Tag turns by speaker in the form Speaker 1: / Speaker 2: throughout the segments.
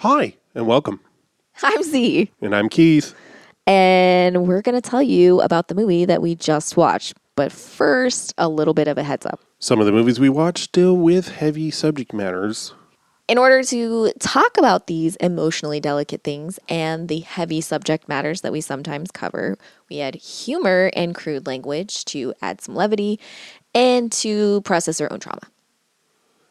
Speaker 1: Hi, and welcome.
Speaker 2: I'm Z.
Speaker 1: And I'm Keith.
Speaker 2: And we're going to tell you about the movie that we just watched. But first, a little bit of a heads up.
Speaker 1: Some of the movies we watch deal with heavy subject matters.
Speaker 2: In order to talk about these emotionally delicate things and the heavy subject matters that we sometimes cover, we had humor and crude language to add some levity and to process our own trauma.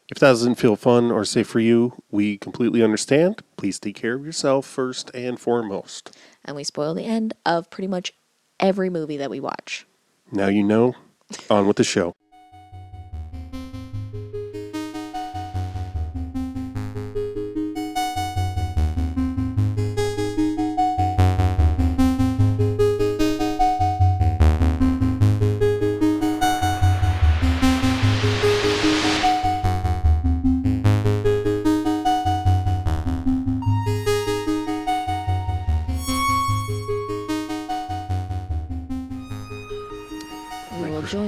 Speaker 1: If that doesn't feel fun or safe for you, we completely understand. Please take care of yourself first and foremost.
Speaker 2: And we spoil the end of pretty much every movie that we watch.
Speaker 1: Now you know. On with the show.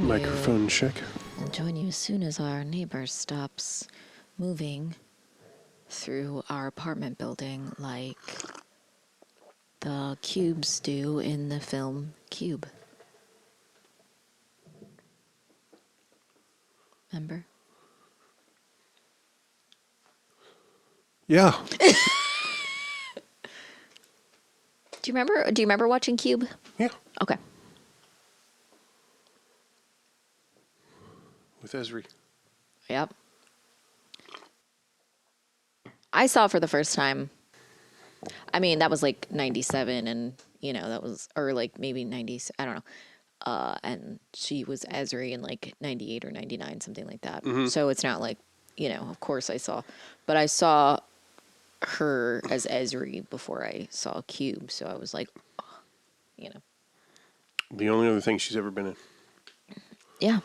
Speaker 1: Microphone check.
Speaker 2: We'll join you as soon as our neighbor stops moving through our apartment building like the cubes do in the film Cube. Remember?
Speaker 1: Yeah.
Speaker 2: Do you remember watching Cube?
Speaker 1: Yeah.
Speaker 2: Okay.
Speaker 1: With Esri.
Speaker 2: Yep. I saw it for the first time. I mean, that was like 97 and, that was, or like maybe 90s, I don't know. And she was Esri in like 98 or 99, something like that. Mm-hmm. So it's not like, of course I saw. But I saw her as Esri before I saw Cube. So I was like,
Speaker 1: The only other thing she's ever been in.
Speaker 2: Yeah.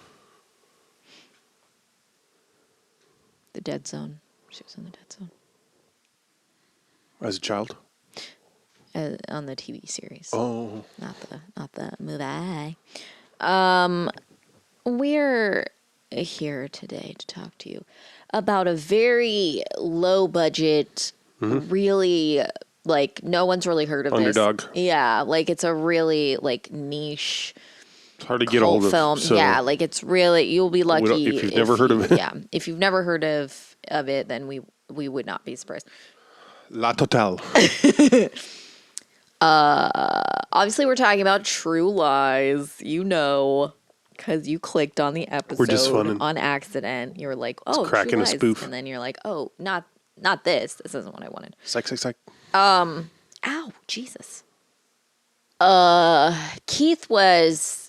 Speaker 2: The Dead Zone. She was in the Dead Zone.
Speaker 1: As a child?
Speaker 2: On the TV series.
Speaker 1: Oh.
Speaker 2: Not the movie. We're here today to talk to you about a very low budget, really, like, no one's really heard of
Speaker 1: Underdog.
Speaker 2: this. Yeah, like, it's a really, like, niche...
Speaker 1: It's hard to get a hold of.
Speaker 2: Film.
Speaker 1: So
Speaker 2: yeah, like it's really, you'll be lucky
Speaker 1: if you've never heard of it.
Speaker 2: Yeah, if you've never heard of it, then we would not be surprised.
Speaker 1: La Totale.
Speaker 2: Obviously, we're talking about True Lies. Because you clicked on the episode
Speaker 1: We're just funning.
Speaker 2: On accident. You were like, "Oh,
Speaker 1: it's cracking
Speaker 2: True
Speaker 1: a
Speaker 2: Lies,"
Speaker 1: spoof,
Speaker 2: and then you're like, "Oh, not this. This isn't what I wanted."
Speaker 1: Psych.
Speaker 2: Ow, Jesus. Keith was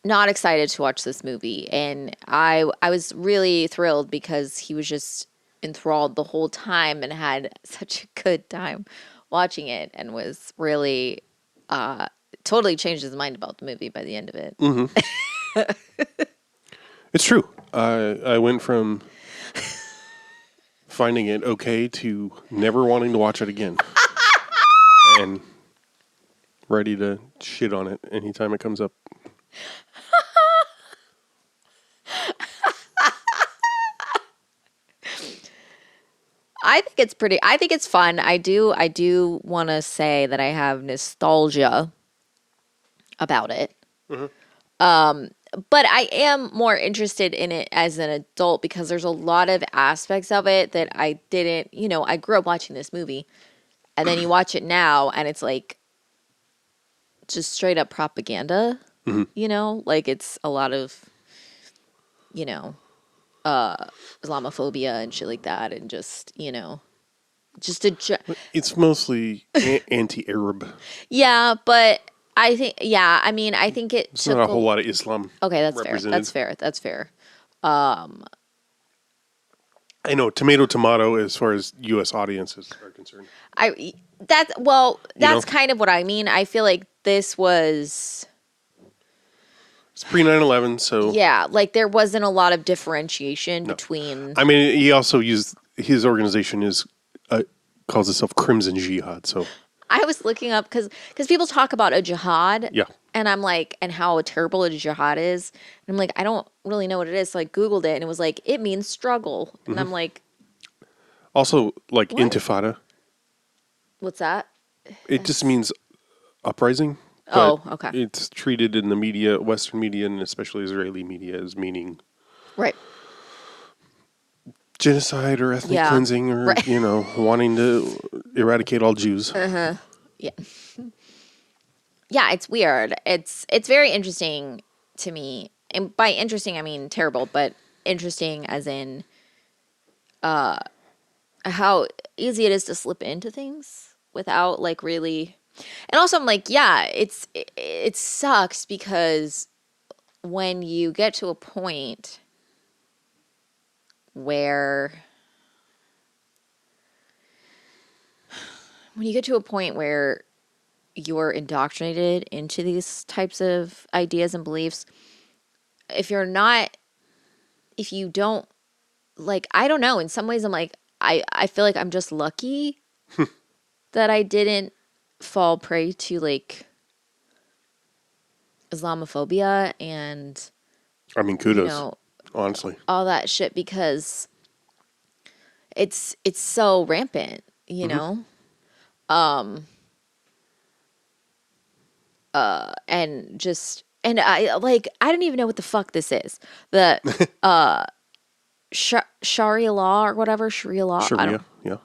Speaker 2: not excited to watch this movie, and I was really thrilled because he was just enthralled the whole time and had such a good time watching it, and was really totally changed his mind about the movie by the end of it.
Speaker 1: Mm-hmm. It's true. I went from finding it okay to never wanting to watch it again, and ready to shit on it anytime it comes up.
Speaker 2: I think it's fun. I do want to say that I have nostalgia about it. Mm-hmm. But I am more interested in it as an adult because there's a lot of aspects of it that I didn't, I grew up watching this movie, and then you watch it now and it's like just straight up propaganda, like it's a lot of, Islamophobia and shit like that, and just
Speaker 1: it's mostly anti-Arab.
Speaker 2: Yeah, but I think it's
Speaker 1: not a whole lot of Islam.
Speaker 2: Okay, that's fair.
Speaker 1: I know tomato as far as U.S. audiences are concerned.
Speaker 2: That's kind of what I mean. I feel like this was.
Speaker 1: It's pre 9/11, so
Speaker 2: yeah, like there wasn't a lot of differentiation between.
Speaker 1: I mean, he also used his organization calls itself Crimson Jihad. So
Speaker 2: I was looking up because people talk about a jihad,
Speaker 1: yeah,
Speaker 2: and I'm like, and how terrible a jihad is, and I'm like, I don't really know what it is, so I googled it, and it was like it means struggle, and I'm like,
Speaker 1: also like
Speaker 2: what?
Speaker 1: intifada.
Speaker 2: What's that?
Speaker 1: It just means uprising.
Speaker 2: Oh,
Speaker 1: But
Speaker 2: okay.
Speaker 1: it's treated in the media, Western media, and especially Israeli media, as meaning
Speaker 2: Right.
Speaker 1: genocide or ethnic
Speaker 2: Yeah.
Speaker 1: cleansing or,
Speaker 2: Right.
Speaker 1: wanting to eradicate all Jews.
Speaker 2: Yeah. Yeah, it's weird. It's very interesting to me. And by interesting I mean terrible, but interesting as in how easy it is to slip into things without like really. And also I'm like, yeah, it sucks because when you get to a point where you're indoctrinated into these types of ideas and beliefs, if you don't, like, I don't know, in some ways I'm like, I feel like I'm just lucky that I didn't fall prey to like Islamophobia and,
Speaker 1: I mean, kudos, honestly.
Speaker 2: all that shit, because it's so rampant, you know? And just, and I don't even know what the fuck this is. The Sharia law or whatever, Sharia law.
Speaker 1: Sharia, yeah.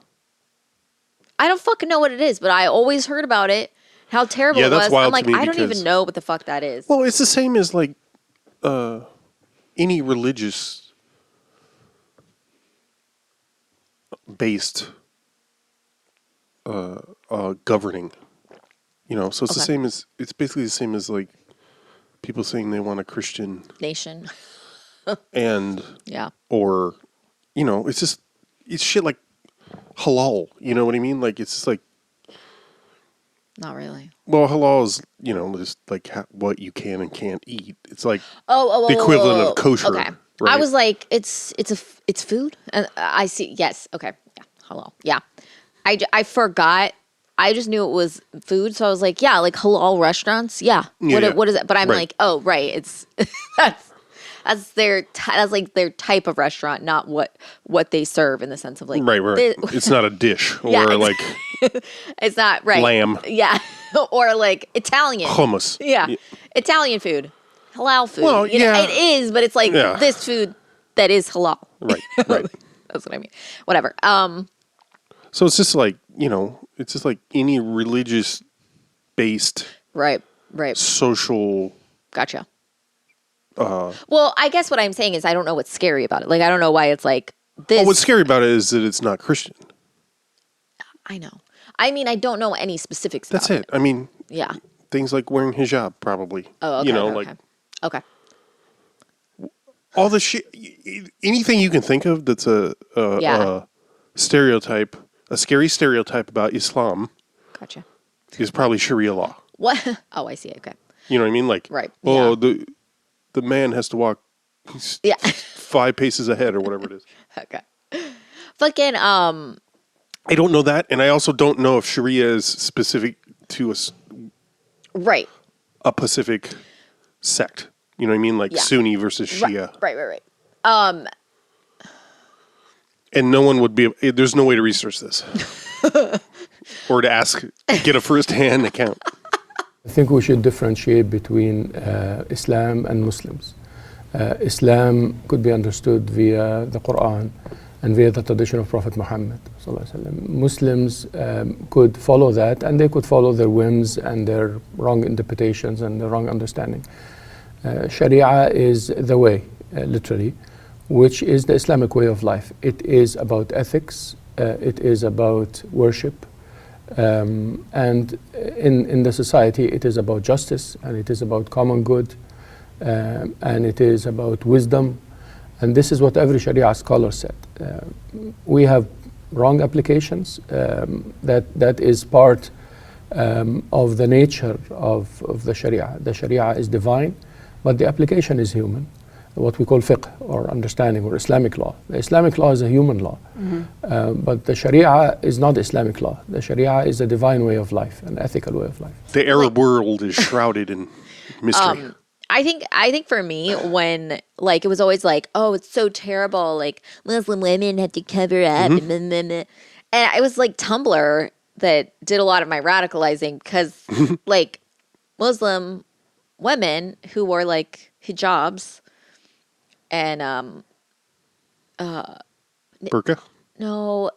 Speaker 2: I don't fucking know what it is, but I always heard about it, how terrible
Speaker 1: Yeah,
Speaker 2: it
Speaker 1: that's
Speaker 2: was.
Speaker 1: wild
Speaker 2: I'm like,
Speaker 1: to me
Speaker 2: I don't
Speaker 1: because-
Speaker 2: even know what the fuck that is.
Speaker 1: Well, it's the same as like any religious based governing. So it's the
Speaker 2: Okay.
Speaker 1: same as it's basically the same as like people saying they want a Christian
Speaker 2: Nation.
Speaker 1: and
Speaker 2: Yeah.
Speaker 1: or it's shit like halal. You know what I mean? Like it's just like,
Speaker 2: Not really.
Speaker 1: well, halal is just like what you can and can't eat. It's like
Speaker 2: Oh,
Speaker 1: the equivalent of kosher.
Speaker 2: Okay.
Speaker 1: Right?
Speaker 2: I was like, it's food. And I see. Yes. Okay. Yeah. Halal. Yeah. I forgot. I just knew it was food, so I was like, yeah, like halal restaurants. Yeah.
Speaker 1: Yeah,
Speaker 2: What is it? But I'm
Speaker 1: right.
Speaker 2: like, oh, right. It's that's that's like their type of restaurant, not what they serve in the sense of like,
Speaker 1: right. It's not a dish or
Speaker 2: Yeah,
Speaker 1: like
Speaker 2: it's not right.
Speaker 1: lamb.
Speaker 2: Yeah. Or like Italian.
Speaker 1: hummus.
Speaker 2: Yeah. Italian food. Halal food.
Speaker 1: Well, yeah.
Speaker 2: It is, but it's like
Speaker 1: Yeah.
Speaker 2: this food that is halal.
Speaker 1: Right. Right.
Speaker 2: That's what I mean. Whatever.
Speaker 1: So it's just like it's just like any religious based
Speaker 2: Right.
Speaker 1: social.
Speaker 2: Gotcha. Well, I guess what I'm saying is I don't know what's scary about it. Like, I don't know why it's like this.
Speaker 1: What's scary about it is that it's not Christian.
Speaker 2: I know. I mean, I don't know any specifics
Speaker 1: That's
Speaker 2: about
Speaker 1: it. I mean,
Speaker 2: Yeah.
Speaker 1: things like wearing hijab, probably.
Speaker 2: Oh, okay.
Speaker 1: Like
Speaker 2: Okay.
Speaker 1: all the shit. Anything you can think of that's a stereotype, a scary stereotype about Islam
Speaker 2: Gotcha.
Speaker 1: is probably Sharia law.
Speaker 2: What? Oh, I see. Okay.
Speaker 1: You know what I mean? Like,
Speaker 2: Right.
Speaker 1: oh,
Speaker 2: Yeah.
Speaker 1: the man has to walk
Speaker 2: Yeah.
Speaker 1: 5 paces ahead or whatever it is.
Speaker 2: Okay. Fucking,
Speaker 1: I don't know that, and I also don't know if Sharia is specific to
Speaker 2: right.
Speaker 1: a Pacific sect. You know what I mean? Like
Speaker 2: Yeah.
Speaker 1: Sunni versus Shia.
Speaker 2: Right.
Speaker 1: And no one would be, there's no way to research this. Or to get a first-hand account.
Speaker 3: I think we should differentiate between Islam and Muslims. Islam could be understood via the Quran and via the tradition of Prophet Muhammad. Muslims could follow that, and they could follow their whims and their wrong interpretations and their wrong understanding. Sharia is the way, literally, which is the Islamic way of life. It is about ethics, it is about worship, and in the society it is about justice, and it is about common good, and it is about wisdom. And this is what every Sharia scholar said. We have wrong applications. That is part of the nature of the Sharia. The Sharia is divine, but the application is human, what we call fiqh or understanding or Islamic law. The Islamic law is a human law, but the Sharia is not Islamic law. The Sharia is a divine way of life, an ethical way of life.
Speaker 1: The Arab world is shrouded in mystery.
Speaker 2: I think for me, when like it was always like, oh, it's so terrible, like Muslim women have to cover up, and it was like Tumblr that did a lot of my radicalizing because like Muslim women who wore like hijabs and
Speaker 1: Burqa?
Speaker 2: no,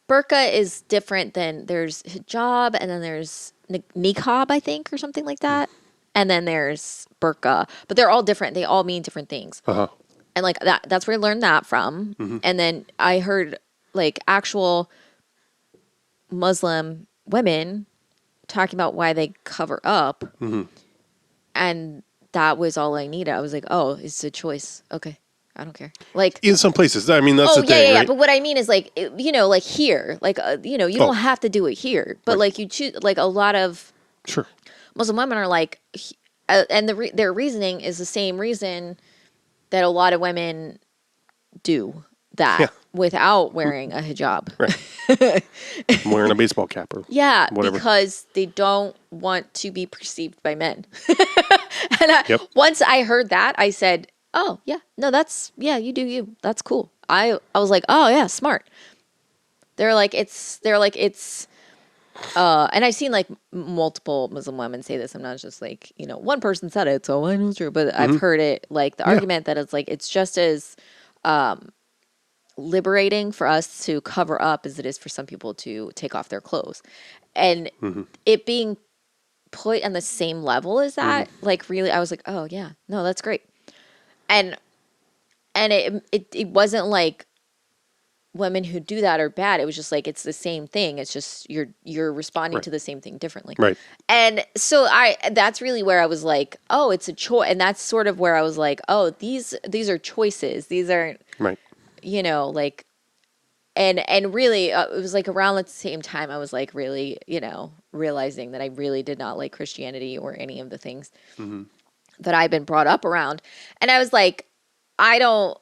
Speaker 2: burqa is different than there's hijab and then there's niqab, I think, or something like that. And then there's burqa, but they're all different. They all mean different things.
Speaker 1: Uh-huh.
Speaker 2: And like that's where I learned that from. And then I heard like actual Muslim women talking about why they cover up. And that was all I needed. I was like, oh, it's a choice. Okay. I don't care. Like
Speaker 1: In some places. I mean, that's the thing,
Speaker 2: yeah.
Speaker 1: right?
Speaker 2: But what I mean is like, you know, like here, like, you know, you don't have to do it here, but
Speaker 1: Right.
Speaker 2: like you choose, like a lot of
Speaker 1: Sure.
Speaker 2: Muslim women are like, and their reasoning is the same reason that a lot of women do that
Speaker 1: Yeah.
Speaker 2: without wearing a hijab.
Speaker 1: Right. I'm wearing a baseball cap or
Speaker 2: Yeah,
Speaker 1: whatever.
Speaker 2: because they don't want to be perceived by men. And
Speaker 1: Yep.
Speaker 2: once I heard that, I said, "Oh yeah, no, that's you do you. That's cool." I was like, "Oh yeah, smart." They're like it's, and I've seen like multiple Muslim women say this. I'm not just like, you know, one person said it, so I know it's true. But I've heard it like the argument that it's like it's just as liberating for us to cover up as it is for some people to take off their clothes, and it being put on the same level as that, like really, I was like, oh yeah, no, that's great, and it wasn't like women who do that are bad. It was just like it's the same thing. It's just you're responding
Speaker 1: Right.
Speaker 2: to the same thing differently.
Speaker 1: Right.
Speaker 2: And so that's really where I was like, oh, it's a choice, and that's sort of where I was like, oh, these are choices. These aren't,
Speaker 1: Right.
Speaker 2: you know, like, and really, it was like around the same time I was like really, you know, realizing that I really did not like Christianity or any of the things that I've been brought up around, and I was like, I don't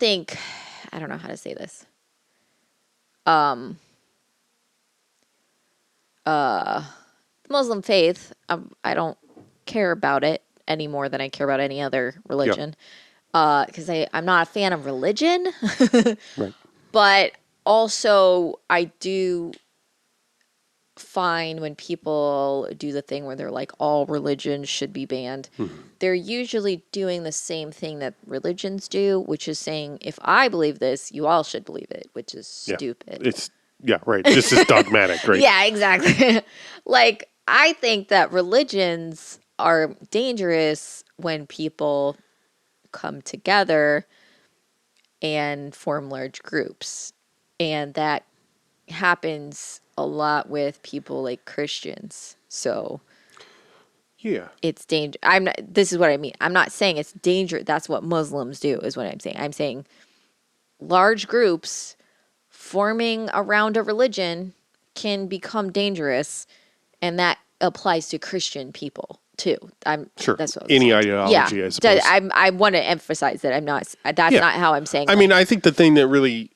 Speaker 2: think, I don't know how to say this. Muslim faith, I don't care about it any more than I care about any other religion. Because I'm not a fan of religion.
Speaker 1: Right.
Speaker 2: But also, I do find when people do the thing where they're like, all religions should be banned, they're usually doing the same thing that religions do, which is saying, if I believe this, you all should believe it, which is
Speaker 1: Yeah.
Speaker 2: stupid.
Speaker 1: It's right. This is dogmatic, right?
Speaker 2: Yeah, exactly. Like, I think that religions are dangerous when people come together and form large groups. And that happens a lot with people like Christians. So
Speaker 1: Yeah.
Speaker 2: it's danger. This is what I mean. I'm not saying it's dangerous. That's what Muslims do, is what I'm saying. I'm saying large groups forming around a religion can become dangerous, and that applies to Christian people too.
Speaker 1: Sure.
Speaker 2: That's what
Speaker 1: Any
Speaker 2: saying.
Speaker 1: ideology, I suppose.
Speaker 2: I want to emphasize that I'm not. That's
Speaker 1: Yeah.
Speaker 2: not how I'm saying.
Speaker 1: I mean, I think the thing that really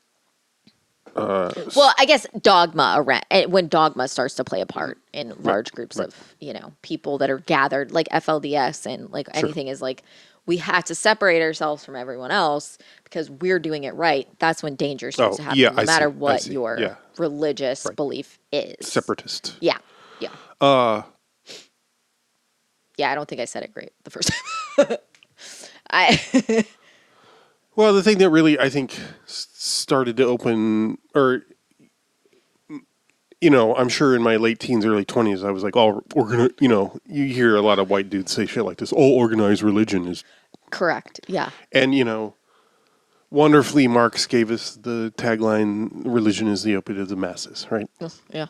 Speaker 2: well, I guess dogma around, when dogma starts to play a part in large groups
Speaker 1: right.
Speaker 2: of, you know, people that are gathered, like FLDS and like anything is like, we have to separate ourselves from everyone else because we're doing it right. That's when danger starts to happen,
Speaker 1: yeah,
Speaker 2: no
Speaker 1: I
Speaker 2: matter
Speaker 1: see.
Speaker 2: what your religious belief is.
Speaker 1: separatist.
Speaker 2: Yeah. Yeah. Yeah, I don't think I said it great the first time.
Speaker 1: Well, the thing that really, I think, started to open, or, you know, I'm sure in my late teens, early 20s, I was like, you know, you hear a lot of white dudes say shit like this, all organized religion is.
Speaker 2: Correct. Yeah.
Speaker 1: And, you know, wonderfully, Marx gave us the tagline, religion is the opiate of the masses, right?
Speaker 2: Yeah.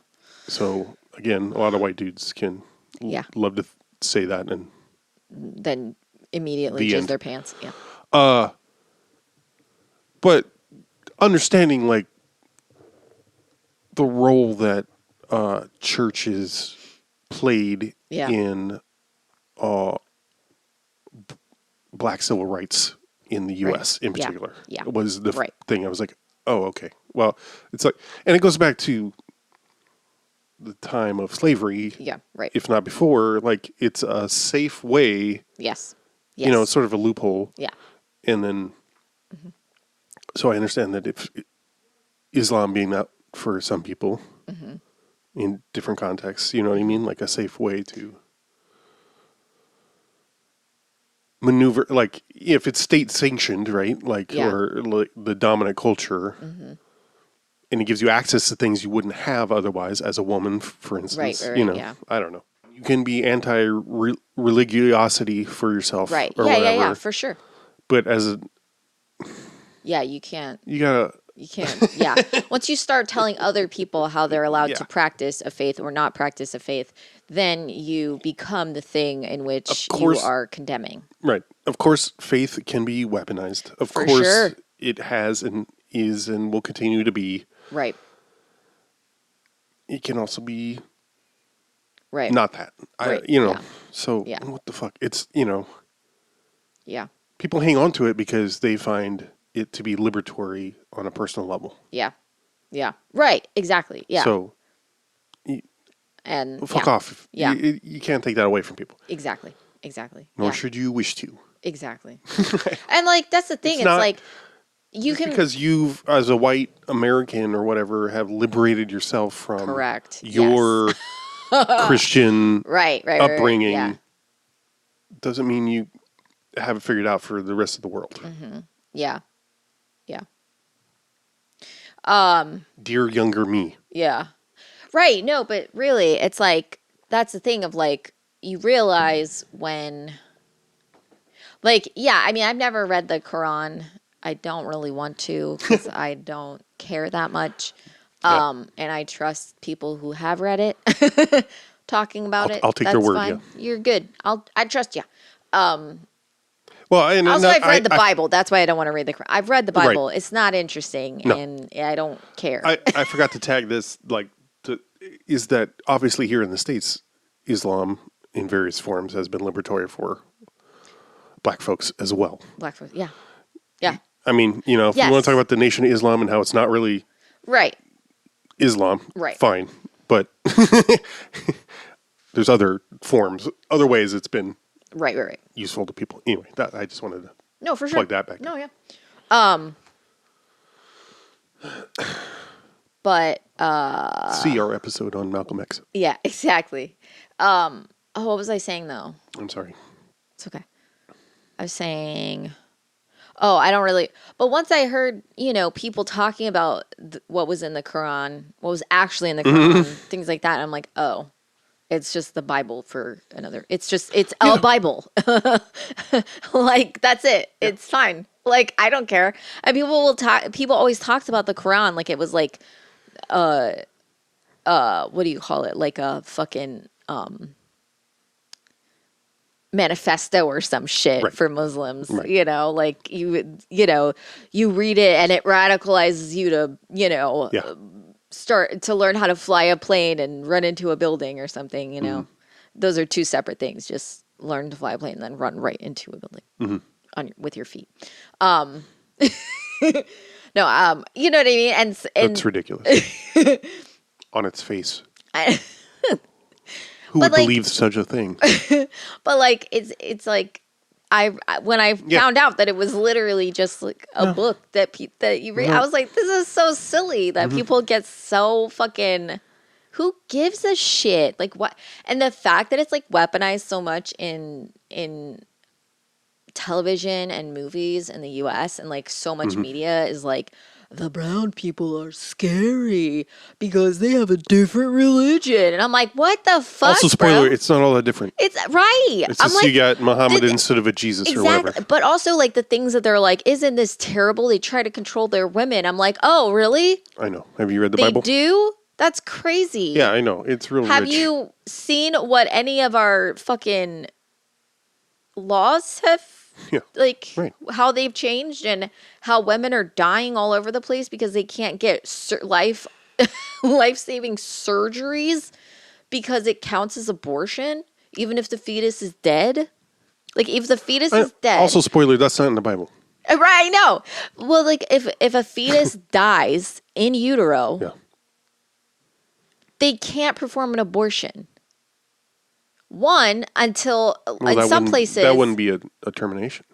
Speaker 1: So, again, a lot of white dudes can love to say that. And
Speaker 2: then immediately
Speaker 1: The
Speaker 2: jizz
Speaker 1: end.
Speaker 2: their pants. Yeah.
Speaker 1: But understanding, like, the role that churches played
Speaker 2: Yeah.
Speaker 1: in black civil rights in the U.S. in
Speaker 2: Yeah.
Speaker 1: particular
Speaker 2: Yeah.
Speaker 1: was the
Speaker 2: Right.
Speaker 1: thing. I was like, oh, okay. Well, it's like, and it goes back to the time of slavery,
Speaker 2: Yeah. Right.
Speaker 1: if not before. Like, it's a safe way,
Speaker 2: Yes.
Speaker 1: you know, it's sort of a loophole.
Speaker 2: Yeah.
Speaker 1: And then, so I understand that if Islam being that for some people in different contexts. You know what I mean? Like a safe way to maneuver, like if it's state sanctioned, right? Like, or like the dominant culture, and it gives you access to things you wouldn't have otherwise as a woman, for instance.
Speaker 2: Right,
Speaker 1: you know,
Speaker 2: yeah.
Speaker 1: I don't know. You can be anti-religiosity for yourself,
Speaker 2: Right.
Speaker 1: Or
Speaker 2: Yeah,
Speaker 1: whatever.
Speaker 2: yeah, for sure.
Speaker 1: But as a,
Speaker 2: Yeah, you can't.
Speaker 1: you gotta.
Speaker 2: You can't. Yeah. Once you start telling other people how they're allowed
Speaker 1: Yeah.
Speaker 2: to practice a faith or not practice a faith, then you become the thing in which you are condemning.
Speaker 1: Right. Of course, faith can be weaponized. Of
Speaker 2: For
Speaker 1: course,
Speaker 2: sure.
Speaker 1: it has and is and will continue to be.
Speaker 2: Right.
Speaker 1: It can also be
Speaker 2: Right.
Speaker 1: not that.
Speaker 2: Right.
Speaker 1: So
Speaker 2: Yeah.
Speaker 1: what the fuck? It's,
Speaker 2: Yeah.
Speaker 1: people hang on to it because they find it to be liberatory on a personal level.
Speaker 2: Yeah. Yeah. Right. Exactly. Yeah.
Speaker 1: So
Speaker 2: and
Speaker 1: fuck off.
Speaker 2: Yeah.
Speaker 1: You can't take that away from people.
Speaker 2: Exactly. Exactly.
Speaker 1: Nor
Speaker 2: Yeah.
Speaker 1: should you wish to.
Speaker 2: Exactly. And like that's the thing. It's
Speaker 1: not-
Speaker 2: like you can
Speaker 1: Because you've, as a white American or whatever, have liberated yourself from
Speaker 2: correct
Speaker 1: your Christian
Speaker 2: right
Speaker 1: upbringing.
Speaker 2: Yeah.
Speaker 1: Doesn't mean you have it figured out for the rest of the world.
Speaker 2: Yeah. Yeah.
Speaker 1: Dear younger me.
Speaker 2: Yeah. Right. No, but really, it's like, that's the thing of like, you realize when, like, yeah, I mean, I've never read the Quran. I don't really want to because I don't care that much. And I trust people who have read it talking about it.
Speaker 1: I'll take their word,
Speaker 2: Fine.
Speaker 1: yeah.
Speaker 2: You're good. I trust you.
Speaker 1: Well, and
Speaker 2: Also, I've read the
Speaker 1: I-
Speaker 2: Bible. That's why I don't want to read the Quran. I've read the Bible.
Speaker 1: Right.
Speaker 2: It's not interesting,
Speaker 1: No.
Speaker 2: and I don't care.
Speaker 1: I forgot to tag this, is that obviously here in the States, Islam in various forms has been liberatory for black folks as well.
Speaker 2: Black folks. Yeah. Yeah.
Speaker 1: I mean, if you want
Speaker 2: Yes.
Speaker 1: to talk about the Nation of Islam and how it's not really
Speaker 2: Right.
Speaker 1: Islam,
Speaker 2: Right.
Speaker 1: fine. But there's other forms, other ways it's been
Speaker 2: Right.
Speaker 1: useful to people. Anyway, I just wanted to
Speaker 2: No, for sure.
Speaker 1: plug that back in.
Speaker 2: No, yeah. But
Speaker 1: See our episode on Malcolm X.
Speaker 2: yeah, exactly. What was I saying though?
Speaker 1: I'm sorry.
Speaker 2: It's okay. I was saying, I don't really. But once I heard, people talking about what was in the Quran, what was actually in the Quran, things like that, I'm like, oh, it's just the Bible for another. It's a Bible. Like that's it. Yeah. It's fine. Like I don't care. And people always talked about the Quran like it was like, what do you call it? Like a fucking manifesto or some shit for Muslims,
Speaker 1: Right.
Speaker 2: like you read it and it radicalizes you to, start to learn how to fly a plane and run into a building or something, Those are two separate things. Just learn to fly a plane and then run right into a building with your feet. No, you know what I mean? And
Speaker 1: That's ridiculous. On its face. Who would believe such a thing?
Speaker 2: But like it's like when I found out that it was literally just like a book that you read, I was like, this is so silly that people get so fucking. Who gives a shit? Like what? And the fact that it's like weaponized so much in television and movies in the U.S. and like so much media is like. The brown people are scary because they have a different religion. And I'm like, what the fuck,
Speaker 1: Also, spoiler,
Speaker 2: bro?
Speaker 1: it's not all that different.
Speaker 2: It's right.
Speaker 1: It's
Speaker 2: I'm
Speaker 1: just
Speaker 2: like,
Speaker 1: you got Muhammad instead of a Jesus or whatever.
Speaker 2: But also like the things that they're like, isn't this terrible? They try to control their women. I'm like, oh, really?
Speaker 1: I know. Have you read the
Speaker 2: They
Speaker 1: Bible?
Speaker 2: do? That's crazy.
Speaker 1: Yeah, I know. It's real
Speaker 2: Have
Speaker 1: rich.
Speaker 2: you seen what any of our fucking laws have how they've changed and how women are dying all over the place because they can't get life-saving surgeries because it counts as abortion even if the fetus is dead? Like if the fetus is dead.
Speaker 1: Also, spoiler, that's not in the Bible.
Speaker 2: Right, I know. Well, like if a fetus dies in utero, they can't perform an abortion. One, until in some places
Speaker 1: that wouldn't be a termination.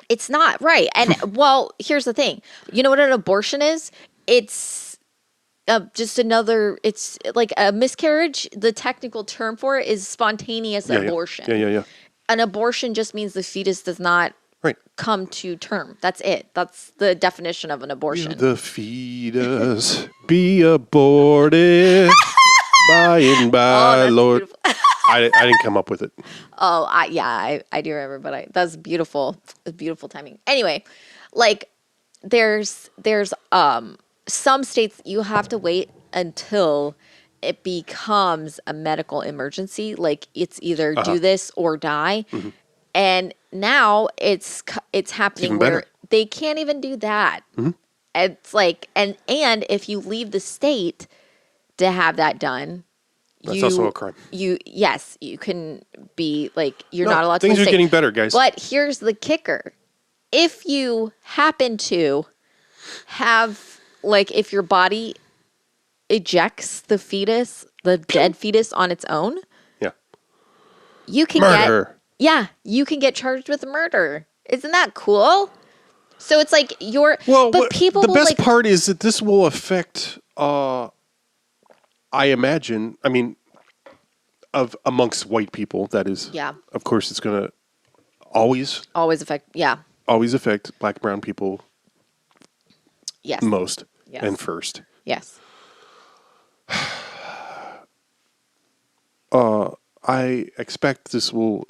Speaker 2: It's not right. And well, here's the thing. You know what an abortion is? It's just another, it's like a miscarriage. The technical term for it is spontaneous abortion.
Speaker 1: Yeah.
Speaker 2: An abortion just means the fetus does not come to term. That's it. That's the definition of an abortion.
Speaker 1: Will the fetus be aborted by and by, Lord?
Speaker 2: Beautiful.
Speaker 1: I didn't come up with it.
Speaker 2: Oh, I do remember, but that's beautiful. Beautiful timing. Anyway, like there's some states you have to wait until it becomes a medical emergency. Like it's either do this or die. Mm-hmm. And now it's happening where they can't even do that. Mm-hmm. It's like, and if you leave the state to have that done,
Speaker 1: that's also a crime.
Speaker 2: You can be like, you're not allowed to.
Speaker 1: Things are getting better, guys.
Speaker 2: But here's the kicker. If you happen to have, like, if your body ejects the fetus, the dead fetus on its own, you can you can get charged with murder. Isn't that cool? So it's like people.
Speaker 1: The best part is that this will affect. I imagine. I mean, amongst white people, that is.
Speaker 2: Yeah.
Speaker 1: Of course, it's going to always
Speaker 2: affect. Yeah.
Speaker 1: Always affect black and brown people.
Speaker 2: Yes.
Speaker 1: Most and first.
Speaker 2: Yes.
Speaker 1: I expect this will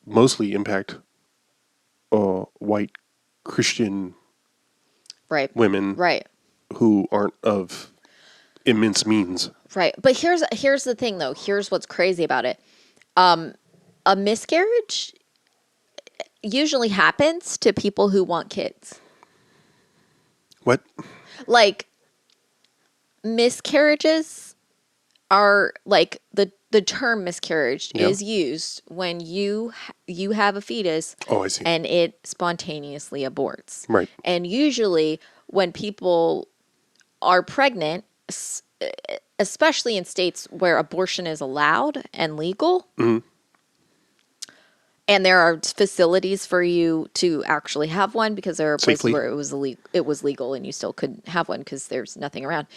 Speaker 1: mostly impact white Christian women who aren't of immense means.
Speaker 2: Right. But here's the thing, though. Here's what's crazy about it. A miscarriage usually happens to people who want kids.
Speaker 1: What?
Speaker 2: Like, miscarriages are like the term miscarriage is used when you have a fetus and it spontaneously aborts.
Speaker 1: Right.
Speaker 2: And usually when people are pregnant, especially in states where abortion is allowed and legal, and there are facilities for you to actually have one because there are places where it was legal and you still couldn't have one because there's nothing around.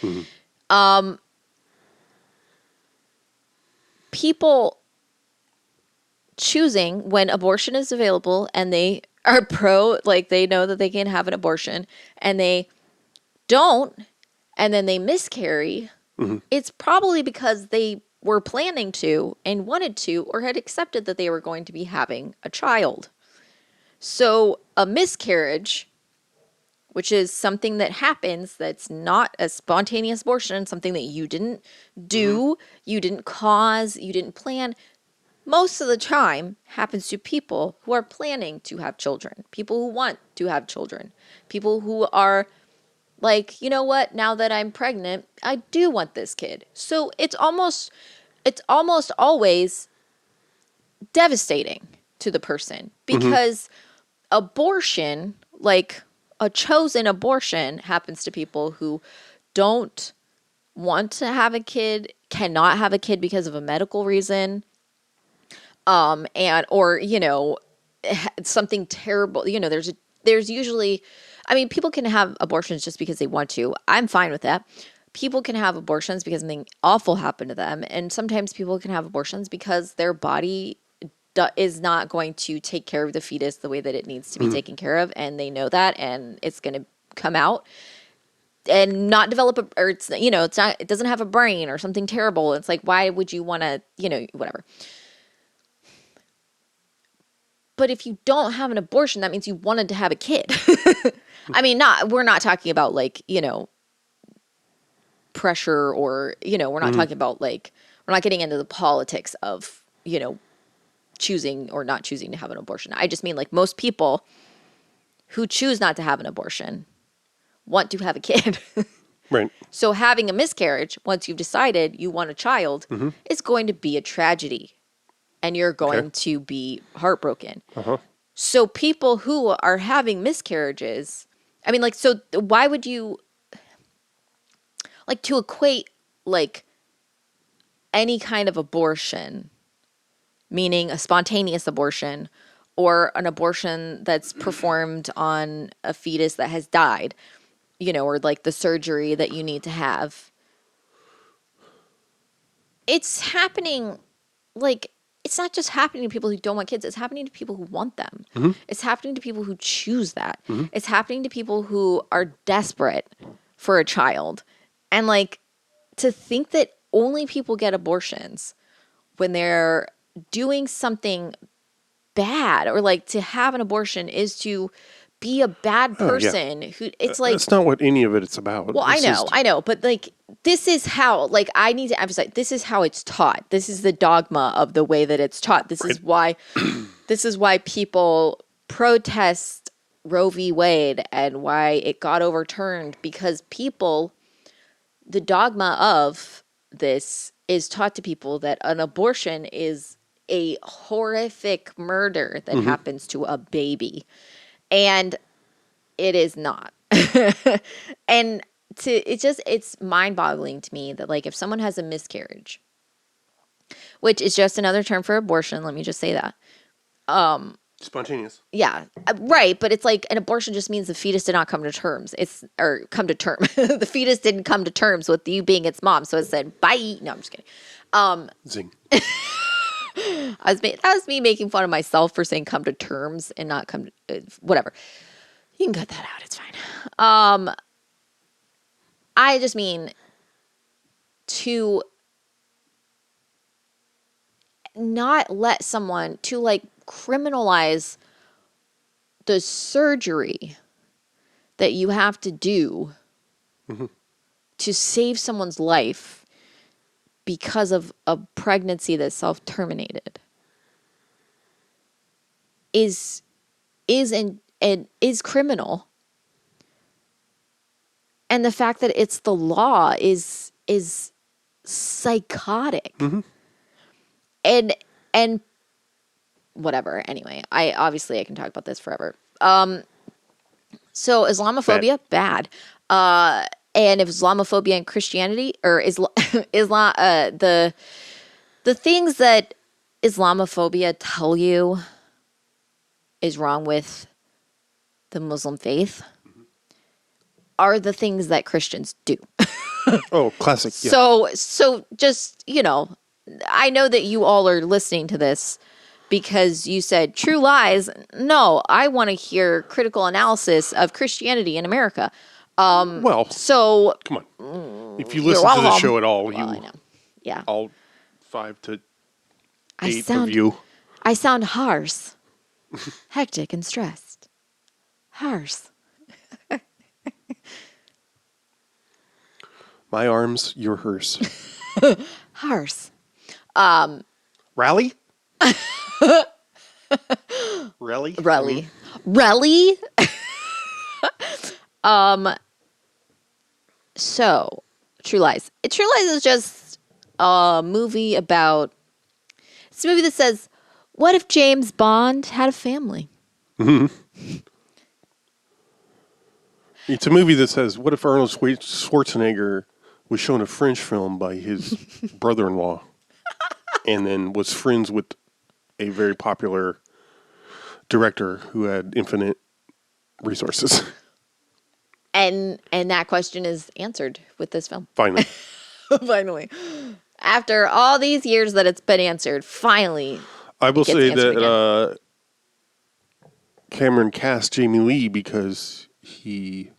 Speaker 2: People choosing when abortion is available and they are they know that they can have an abortion and they don't, and then they miscarry, it's probably because they were planning to and wanted to or had accepted that they were going to be having a child. So a miscarriage, which is something that happens that's not a spontaneous abortion, something that you didn't do, you didn't cause, you didn't plan, most of the time happens to people who are planning to have children, people who want to have children, people who are like, you know what, now that I'm pregnant, I do want this kid. So it's almost always devastating to the person because abortion, like a chosen abortion, happens to people who don't want to have a kid, cannot have a kid because of a medical reason, or something terrible. There's usually, I mean, people can have abortions just because they want to. I'm fine with that. People can have abortions because something awful happened to them, and sometimes people can have abortions because their body is not going to take care of the fetus the way that it needs to be taken care of, and they know that, and it's going to come out and not develop it doesn't have a brain or something terrible. It's like, why would you want to, whatever. But if you don't have an abortion, that means you wanted to have a kid. I mean, we're not talking about pressure or, we're not talking about we're not getting into the politics of, choosing or not choosing to have an abortion. I just mean most people who choose not to have an abortion want to have a kid.
Speaker 1: Right.
Speaker 2: So having a miscarriage, once you've decided you want a child, is going to be a tragedy. And you're going to be heartbroken. So people who are having miscarriages, I mean, so why would you, to equate, any kind of abortion, meaning a spontaneous abortion or an abortion that's performed on a fetus that has died, or like the surgery that you need to have. It's happening, like, it's not just happening to people who don't want kids. It's happening to people who want them.
Speaker 1: Mm-hmm.
Speaker 2: It's happening to people who choose that.
Speaker 1: Mm-hmm.
Speaker 2: It's happening to people who are desperate for a child. And like, to think that only people get abortions when they're doing something bad, or like to have an abortion is to be a bad person who, it's like,
Speaker 1: that's not what any of it's about.
Speaker 2: Well, I know, but like, this is how, like, I need to emphasize, this is how it's taught. This is the dogma of the way that it's taught. This is why, people protest Roe v. Wade and why it got overturned, because the dogma of this is taught to people that an abortion is a horrific murder that happens to a baby. And it is not. And it's mind-boggling to me that, like, if someone has a miscarriage, which is just another term for abortion, let me just say that.
Speaker 1: Spontaneous.
Speaker 2: Yeah, right. But it's like an abortion just means the fetus did not come to terms. Come to term. The fetus didn't come to terms with you being its mom. So it said, bye. No, I'm just kidding. Zing. That was me making fun of myself for saying come to terms and not come to, whatever. You can cut that out. It's fine. I just mean to not let someone to like criminalize the surgery that you have to do to save someone's life because of a pregnancy that's self-terminated is criminal. And the fact that it's the law is psychotic. And whatever. Anyway, I can talk about this forever. So Islamophobia, bad. And if Islamophobia and Christianity, or Islam, the things that Islamophobia tell you is wrong with the Muslim faith are the things that Christians do.
Speaker 1: Oh, classic. Yeah.
Speaker 2: So just, I know that you all are listening to this because you said true lies. No, I want to hear critical analysis of Christianity in America. So
Speaker 1: come on. If you listen to the show at all,
Speaker 2: I know. Yeah.
Speaker 1: All 5 to 8 of you.
Speaker 2: I sound harsh, hectic, and stressed. Harsh.
Speaker 1: My arms, your hearse.
Speaker 2: Harsh.
Speaker 1: Rally? Rally?
Speaker 2: Rally? So, True Lies. True Lies is just a movie about... It's a movie that says, what if James Bond had a family?
Speaker 1: It's a movie that says, what if Arnold Schwarzenegger was shown a French film by his brother-in-law and then was friends with a very popular director who had infinite resources.
Speaker 2: And that question is answered with this film.
Speaker 1: Finally.
Speaker 2: Finally. After all these years that it's been answered, finally.
Speaker 1: I will say that Cameron cast Jamie Lee because he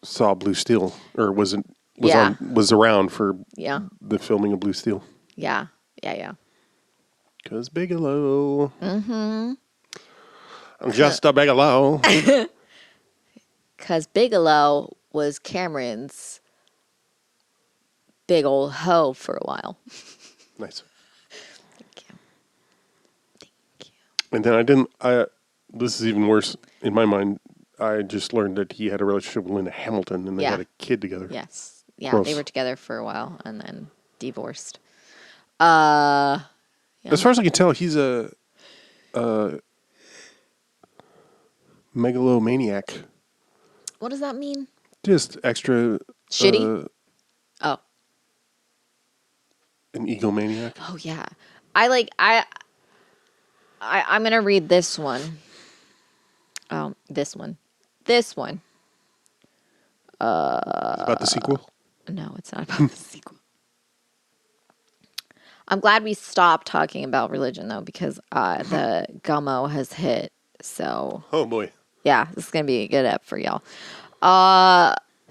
Speaker 1: saw Blue Steel, or was around for the filming of Blue Steel.
Speaker 2: Yeah.
Speaker 1: Because Bigelow. I'm just a Bigelow.
Speaker 2: Because Bigelow was Cameron's big old hoe for a while.
Speaker 1: Nice.
Speaker 2: Thank you.
Speaker 1: And then this is even worse in my mind. I just learned that he had a relationship with Linda Hamilton and they had a kid together.
Speaker 2: Yes. Yeah,
Speaker 1: Gross.
Speaker 2: They were together for a while and then divorced. Yeah.
Speaker 1: As far as I can tell, he's a megalomaniac.
Speaker 2: What does that mean?
Speaker 1: Just extra...
Speaker 2: Shitty? An
Speaker 1: egomaniac.
Speaker 2: Oh, yeah. I'm going to read this one. Oh, this one. this one.
Speaker 1: It's about the sequel?
Speaker 2: No, it's not about the sequel. I'm glad we stopped talking about religion, though, because the gummo has hit. So.
Speaker 1: Oh, boy.
Speaker 2: Yeah, this is going to be a good ep for y'all.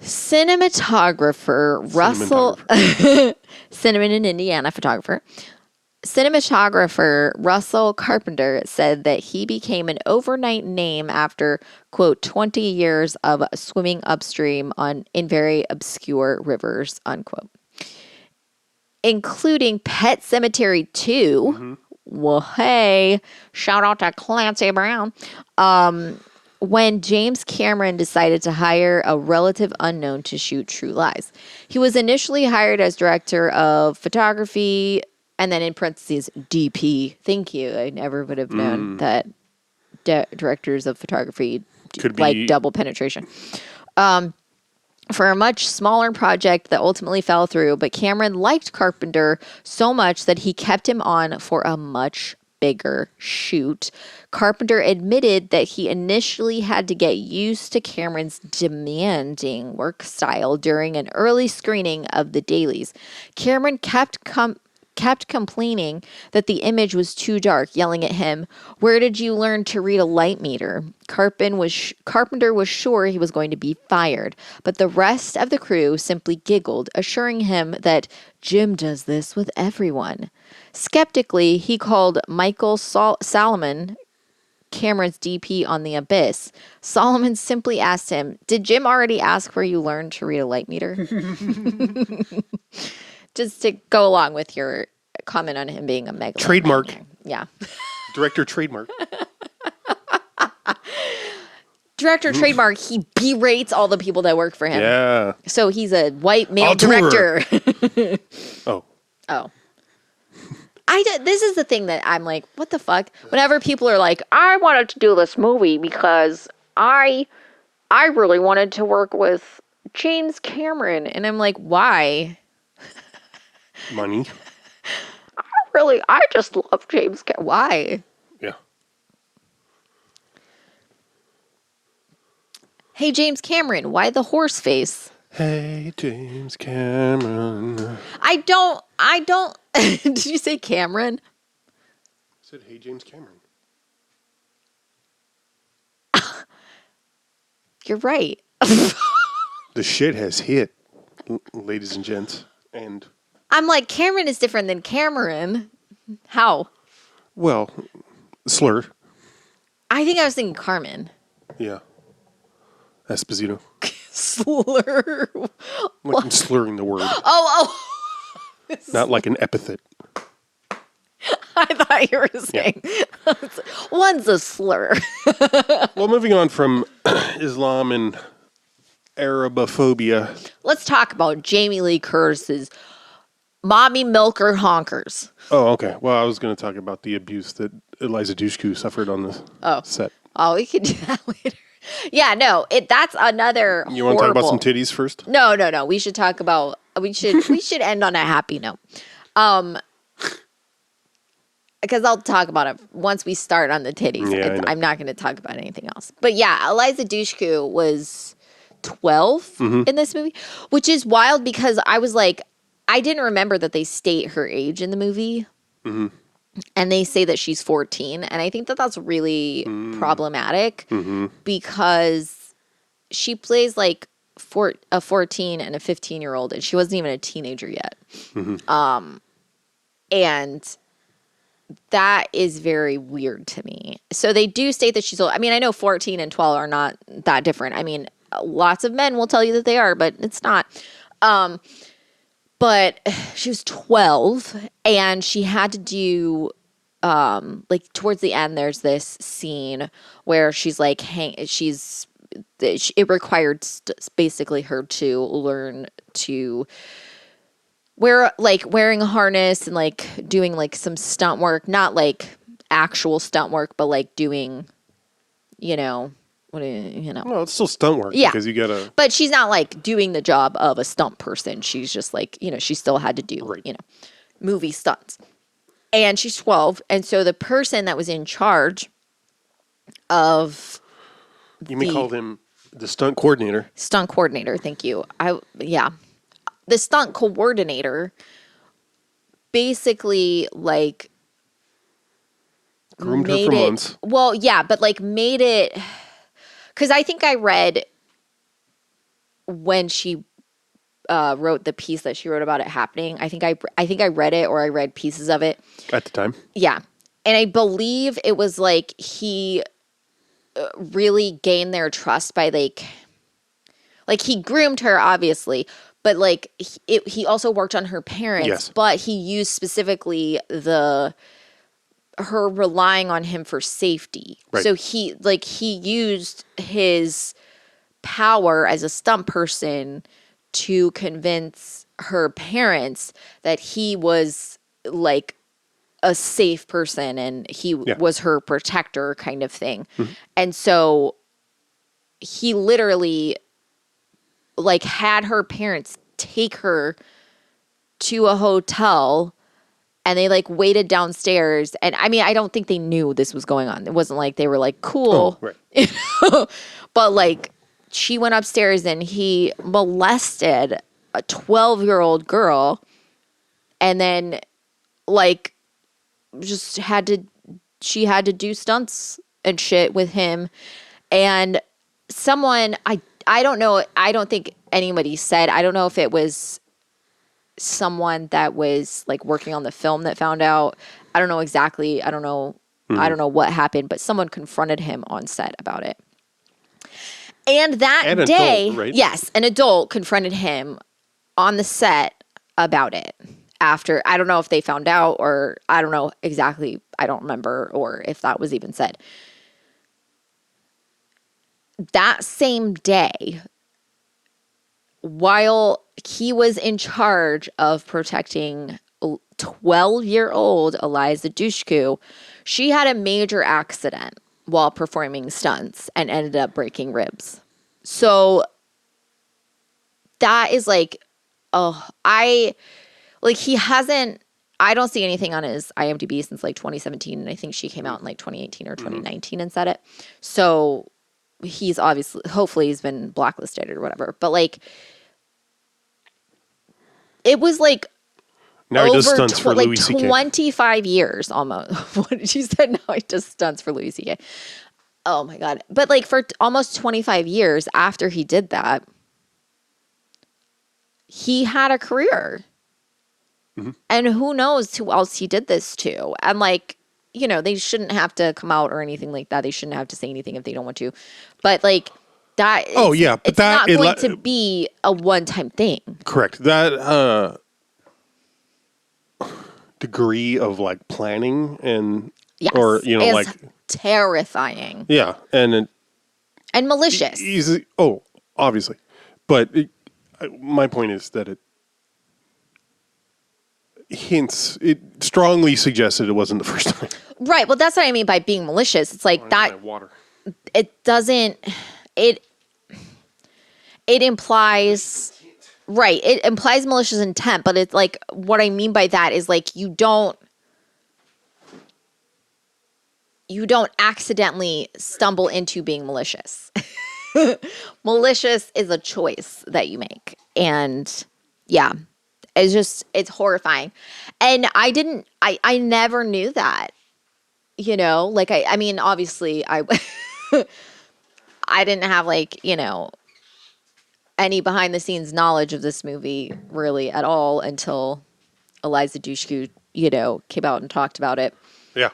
Speaker 2: Cinematographer Russell. Cinnamon in Indiana photographer. Cinematographer Russell Carpenter said that he became an overnight name after, quote, 20 years of swimming upstream in very obscure rivers, unquote. Including Pet Sematary 2. Mm-hmm. Well, hey, shout out to Clancy Brown. When James Cameron decided to hire a relative unknown to shoot True Lies. He was initially hired as director of photography, and then in parentheses, DP. Thank you. I never would have known that directors of photography
Speaker 1: could
Speaker 2: like
Speaker 1: be
Speaker 2: double penetration. For a much smaller project that ultimately fell through, but Cameron liked Carpenter so much that he kept him on for a much bigger shoot. Carpenter admitted that he initially had to get used to Cameron's demanding work style during an early screening of the dailies. Cameron kept complaining that the image was too dark, yelling at him, "Where did you learn to read a light meter?" Carpenter was sure he was going to be fired, but the rest of the crew simply giggled, assuring him that Jim does this with everyone. Skeptically, he called Michael Salomon, Cameron's DP on The Abyss. Solomon simply asked him, "Did Jim already ask where you learned to read a light meter?" Just to go along with your comment on him being a megalomaniac.
Speaker 1: Trademark.
Speaker 2: Yeah.
Speaker 1: Director trademark.
Speaker 2: Director trademark, he berates all the people that work for him.
Speaker 1: Yeah.
Speaker 2: So he's a white male director.
Speaker 1: Oh.
Speaker 2: This is the thing that I'm like, what the fuck? Whenever people are like, I wanted to do this movie because I really wanted to work with James Cameron. And I'm like, why?
Speaker 1: Money.
Speaker 2: I just love James Cameron. Why?
Speaker 1: Yeah.
Speaker 2: Hey, James Cameron, why the horse face?
Speaker 1: Hey, James Cameron.
Speaker 2: I don't. Did you say Cameron?
Speaker 1: I said, hey, James Cameron.
Speaker 2: You're right.
Speaker 1: The shit has hit, ladies and gents. And
Speaker 2: I'm like, Cameron is different than Cameron. How?
Speaker 1: Well, slur.
Speaker 2: I think I was thinking Carmen.
Speaker 1: Yeah. Esposito.
Speaker 2: Slur.
Speaker 1: Like I'm slurring the word.
Speaker 2: Oh.
Speaker 1: Not like an epithet.
Speaker 2: I thought you were saying one's a slur.
Speaker 1: Well, moving on from Islam and Arabophobia.
Speaker 2: Let's talk about Jamie Lee Curtis's mommy milker honkers.
Speaker 1: Oh, okay. Well, I was going to talk about the abuse that Eliza Dushku suffered on the set.
Speaker 2: Oh, we can do that later. Yeah, no, that's another.
Speaker 1: You want to talk about some titties first?
Speaker 2: No. We should talk about. We should end on a happy note. Because I'll talk about it once we start on the titties.
Speaker 1: Yeah,
Speaker 2: I'm not going to talk about anything else. But yeah, Eliza Dushku was 12 in this movie, which is wild because I was like, I didn't remember that they state her age in the movie. Mm-hmm. And they say that she's 14. And I think that that's really problematic because she plays like a 14 and a 15-year-old, and she wasn't even a teenager yet. Mm-hmm. And that is very weird to me. So they do state that she's old. I mean, I know 14 and 12 are not that different. I mean, lots of men will tell you that they are, but it's not. But she was 12, and she had to do, like, towards the end, there's this scene where she's like, it required basically her to learn to wearing a harness and like doing like some stunt work, not like actual stunt work, but like doing,
Speaker 1: Well, it's still stunt work.
Speaker 2: Yeah.
Speaker 1: Because you gotta.
Speaker 2: But she's not like doing the job of a stunt person. She's just like, she still had to do, movie stunts. And she's 12. And so the person that was in charge of.
Speaker 1: You may call him The stunt coordinator.
Speaker 2: Stunt coordinator, thank you. The stunt coordinator basically like
Speaker 1: groomed her for months.
Speaker 2: Well, yeah, but like made it, because I think I read when she wrote the piece that she wrote about it happening. I think I read it, or I read pieces of it
Speaker 1: At the time.
Speaker 2: Yeah, and I believe it was like he really gained their trust by like he groomed her, obviously, but like he also worked on her parents.
Speaker 1: Yes.
Speaker 2: But he used specifically her relying on him for safety.
Speaker 1: Right.
Speaker 2: So he used his power as a stunt person to convince her parents that he was like a safe person and he was her protector, kind of thing. Mm-hmm. And so he literally like had her parents take her to a hotel, and they like waited downstairs. And I mean, I don't think they knew this was going on. It wasn't like they were like, cool.
Speaker 1: Oh, right.
Speaker 2: But like, she went upstairs and he molested a 12-year-old girl, and then like she had to do stunts and shit with him. And someone, I don't know, I don't think anybody said, I don't know if it was someone that was like working on the film that found out. I don't know exactly. I don't know what happened, but someone confronted him on set about it. And that day,
Speaker 1: adult, right?
Speaker 2: Yes, an adult confronted him on the set about it. After, I don't know if they found out, or I don't know exactly. I don't remember, or if that was even said. That same day, while he was in charge of protecting 12-year-old Eliza Dushku, she had a major accident while performing stunts and ended up breaking ribs. So that is like, he hasn't, I don't see anything on his IMDb since like 2017. And I think she came out in like 2018 or 2019 and said it. So he's hopefully he's been blacklisted or whatever. But like, it was like
Speaker 1: now he does stunts for Louis C.K.
Speaker 2: 25 years almost. What did you say? Now he does stunts for Louis C.K. Oh my God. But like for almost 25 years after he did that, he had a career. Mm-hmm. And who knows who else he did this to. And like, you know, they shouldn't have to come out or anything like that. They shouldn't have to say anything if they don't want to. But like that.
Speaker 1: Oh yeah, but
Speaker 2: it's not going to be a one-time thing.
Speaker 1: Correct. That degree of like planning and or you know
Speaker 2: is
Speaker 1: like
Speaker 2: terrifying.
Speaker 1: Yeah, and
Speaker 2: malicious.
Speaker 1: Easy. Oh, obviously, but my point is that it strongly suggested it wasn't the first time.
Speaker 2: Right. Well, that's what I mean by being malicious. It's like that.
Speaker 1: Water.
Speaker 2: It doesn't. It implies. Right. It implies malicious intent, but it's like, what I mean by that is like, you don't accidentally stumble into being malicious. Malicious is a choice that you make. And yeah, it's horrifying. And I never knew that, you know, like, I mean, obviously I didn't have like, you know, any behind the scenes knowledge of this movie really at all until Eliza Dushku, you know, came out and talked about it.
Speaker 1: Yeah.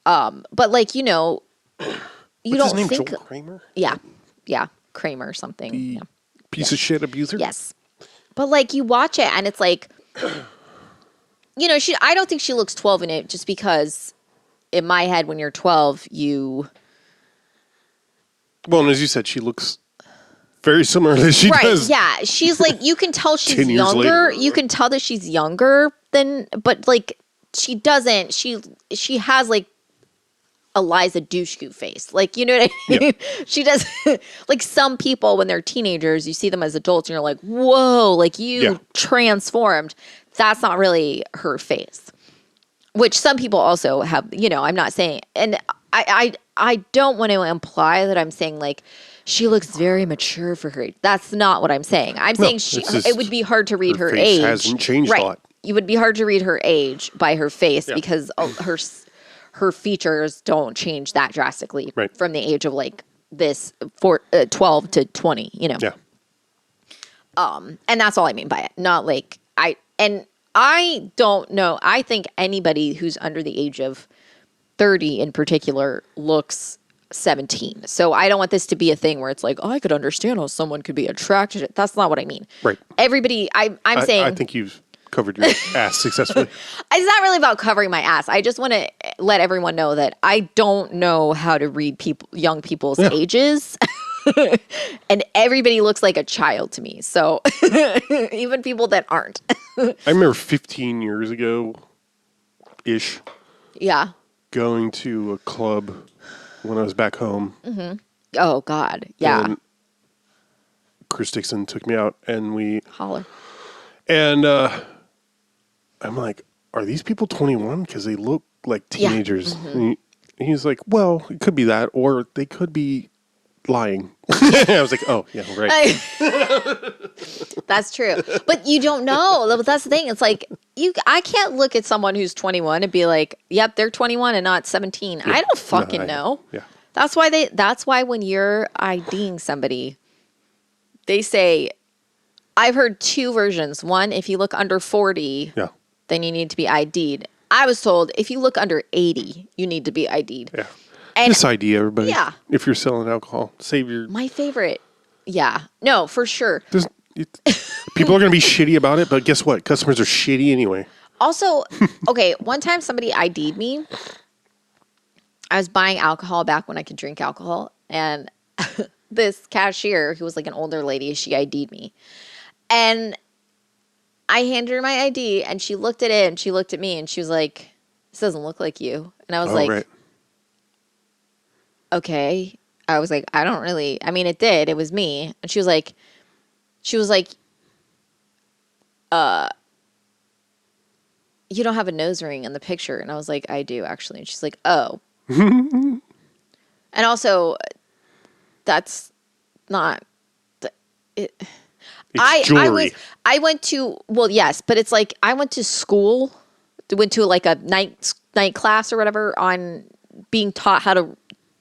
Speaker 2: But like, you know, you
Speaker 1: What's
Speaker 2: don't
Speaker 1: his name?
Speaker 2: think
Speaker 1: Joel Kramer?
Speaker 2: Yeah. Kramer or something.
Speaker 1: The piece of shit abuser?
Speaker 2: Yes. But like, you watch it and it's like, you know, I don't think she looks 12 in it, just because in my head, when you're 12, well,
Speaker 1: and as you said, she looks very similar to she does.
Speaker 2: Yeah. She's like, you can tell she's
Speaker 1: 10 years
Speaker 2: younger.
Speaker 1: later.
Speaker 2: You can tell that she's younger but like, she doesn't, she has like Eliza Dushku face. Like, you know what I mean? Yeah. She does, like, some people when they're teenagers, you see them as adults and you're like, whoa, like you transformed. That's not really her face, which some people also have, you know, I'm not saying, and I don't want to imply that I'm saying like she looks very mature for her age. That's not what I'm saying. I'm saying it would be hard to read her age.
Speaker 1: Hasn't changed a lot.
Speaker 2: It would be hard to read her age by her face because her features don't change that drastically from the age of like this 12 to 20, you know.
Speaker 1: Yeah.
Speaker 2: And that's all I mean by it. Not like I don't know. I think anybody who's under the age of 30 in particular looks 17. So I don't want this to be a thing where it's like, oh, I could understand how someone could be attracted. That's not what I mean.
Speaker 1: Right.
Speaker 2: Everybody, I'm saying.
Speaker 1: I think you've covered your ass successfully.
Speaker 2: It's not really about covering my ass. I just want to let everyone know that I don't know how to read young people's ages. And everybody looks like a child to me. So even people that aren't.
Speaker 1: I remember 15 years ago-ish.
Speaker 2: Yeah.
Speaker 1: Going to a club when I was back home.
Speaker 2: Mm-hmm. Oh, God. Yeah.
Speaker 1: And Chris Dixon took me out and we...
Speaker 2: Holler.
Speaker 1: And I'm like, are these people 21? Because they look like teenagers. Yeah. Mm-hmm. And he's like, well, it could be that, or they could be lying. I was like, oh, yeah, right.
Speaker 2: That's true. But you don't know. That's the thing. It's like, I can't look at someone who's 21 and be like, yep, they're 21 and not 17. Yeah. I don't fucking know.
Speaker 1: Yeah.
Speaker 2: That's why when you're IDing somebody, they say, I've heard two versions. One, if you look under 40, then you need to be ID'd. I was told if you look under 80, you need to be ID'd. Yeah.
Speaker 1: And this idea, everybody. Yeah. If you're selling alcohol, save your...
Speaker 2: My favorite. Yeah. No, for sure.
Speaker 1: People are going to be shitty about it, but guess what? Customers are shitty anyway.
Speaker 2: Also, okay, one time somebody ID'd me. I was buying alcohol back when I could drink alcohol. And this cashier, who was like an older lady, she ID'd me. And I handed her my ID, and she looked at it, and she looked at me, and she was like, this doesn't look like you. And I was okay. I was like, I don't really, I mean, it did. It was me. And she was like, you don't have a nose ring in the picture. And I was like, I do actually. And she's like, oh. And also, that's not it.
Speaker 1: Jewelry.
Speaker 2: I went to, well, yes, but it's like I went to school, went to like a night class or whatever on being taught how to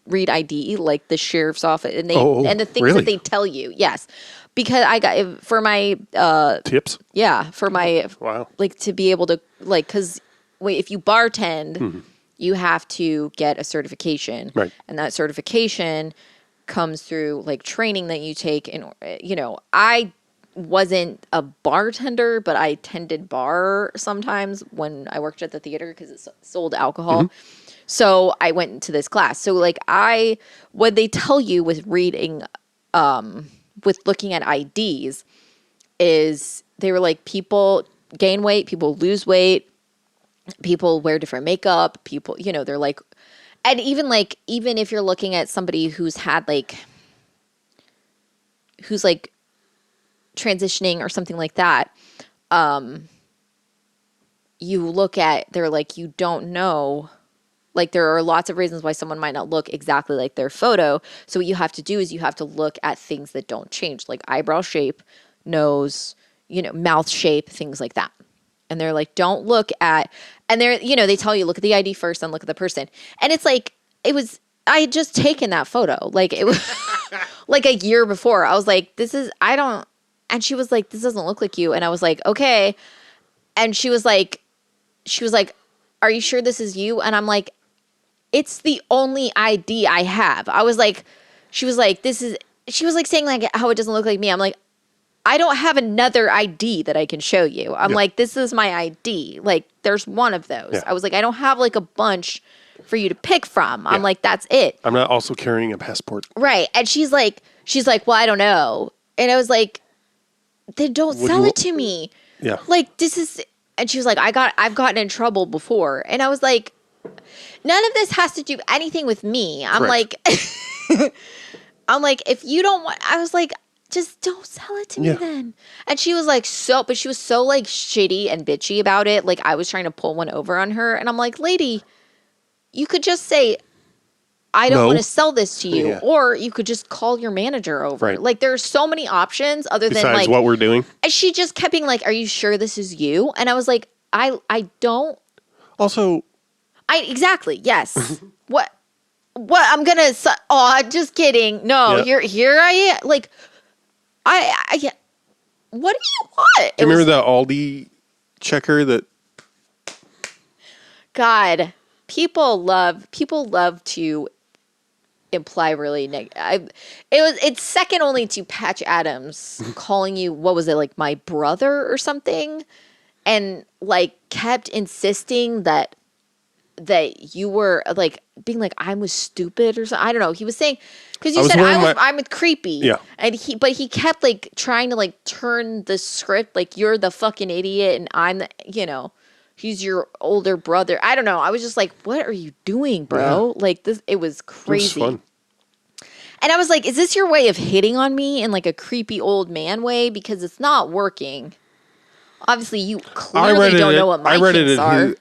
Speaker 2: read ID, like the sheriff's office, and and the things that they tell you. Yes, because I got for my
Speaker 1: tips.
Speaker 2: Yeah, for my like to be able to like because if you bartend, you have to get a certification, right? And that certification comes through like training that you take. And I wasn't a bartender, but I tended bar sometimes when I worked at the theater because it sold alcohol. So I went into this class. So like what they tell you with reading, with looking at IDs is they were like people gain weight, people lose weight, people wear different makeup, people, they're like, and even if you're looking at somebody who's transitioning or something like that, you look at, they're like, you don't know. Like there are lots of reasons why someone might not look exactly like their photo. So what you have to do is you have to look at things that don't change, like eyebrow shape, nose, mouth shape, things like that. And they're like, don't look at, and they're, they tell you, look at the ID first, then look at the person. And it's like, I had just taken that photo. Like it was like a year before. I was like, and she was like, this doesn't look like you. And I was like, okay. And she was like, are you sure this is you? And I'm like, it's the only ID I have. I was like, she was like saying like how it doesn't look like me. I'm like, I don't have another ID that I can show you. I'm like, this is my ID. Like there's one of those. Yeah. I was like, I don't have like a bunch for you to pick from. I'm like, that's it.
Speaker 1: I'm not also carrying a passport.
Speaker 2: Right. And she's like, well, I don't know. And I was like, then don't sell it to me.
Speaker 1: Yeah.
Speaker 2: Like this is, and she was like, I've gotten in trouble before. And I was like, none of this has to do anything with me. I'm like, if you don't want, I was like, just don't sell it to me then. And she was like, but she was so like shitty and bitchy about it. Like I was trying to pull one over on her. And I'm like, lady, you could just say, I don't
Speaker 1: No.
Speaker 2: want to sell this to you.
Speaker 1: Yeah.
Speaker 2: Or you could just call your manager over.
Speaker 1: Right.
Speaker 2: Like, there's so many options other than
Speaker 1: Besides
Speaker 2: like
Speaker 1: what we're doing.
Speaker 2: and she just kept being like, "Are you sure this is you?" And I was like, I don't.
Speaker 1: Also,
Speaker 2: Exactly. Yes. What I'm gonna. Oh, just kidding. No, here I am. Like, I. What do you want?
Speaker 1: do you remember the Aldi checker that?
Speaker 2: God, people love to imply really negative. It's second only to Patch Adams calling you, what was it, like my brother or something, and like kept insisting that you were like being like I was stupid or something. I don't know. He was saying because you said I'm creepy.
Speaker 1: Yeah.
Speaker 2: And he kept like trying to like turn the script like you're the fucking idiot and I'm the, he's your older brother. I don't know. I was just like, what are you doing, bro?
Speaker 1: Yeah.
Speaker 2: Like this, it was crazy.
Speaker 1: It was fun.
Speaker 2: And I was like, is this your way of hitting on me in like a creepy old man way? Because it's not working. Obviously, you clearly don't know what my kinks are.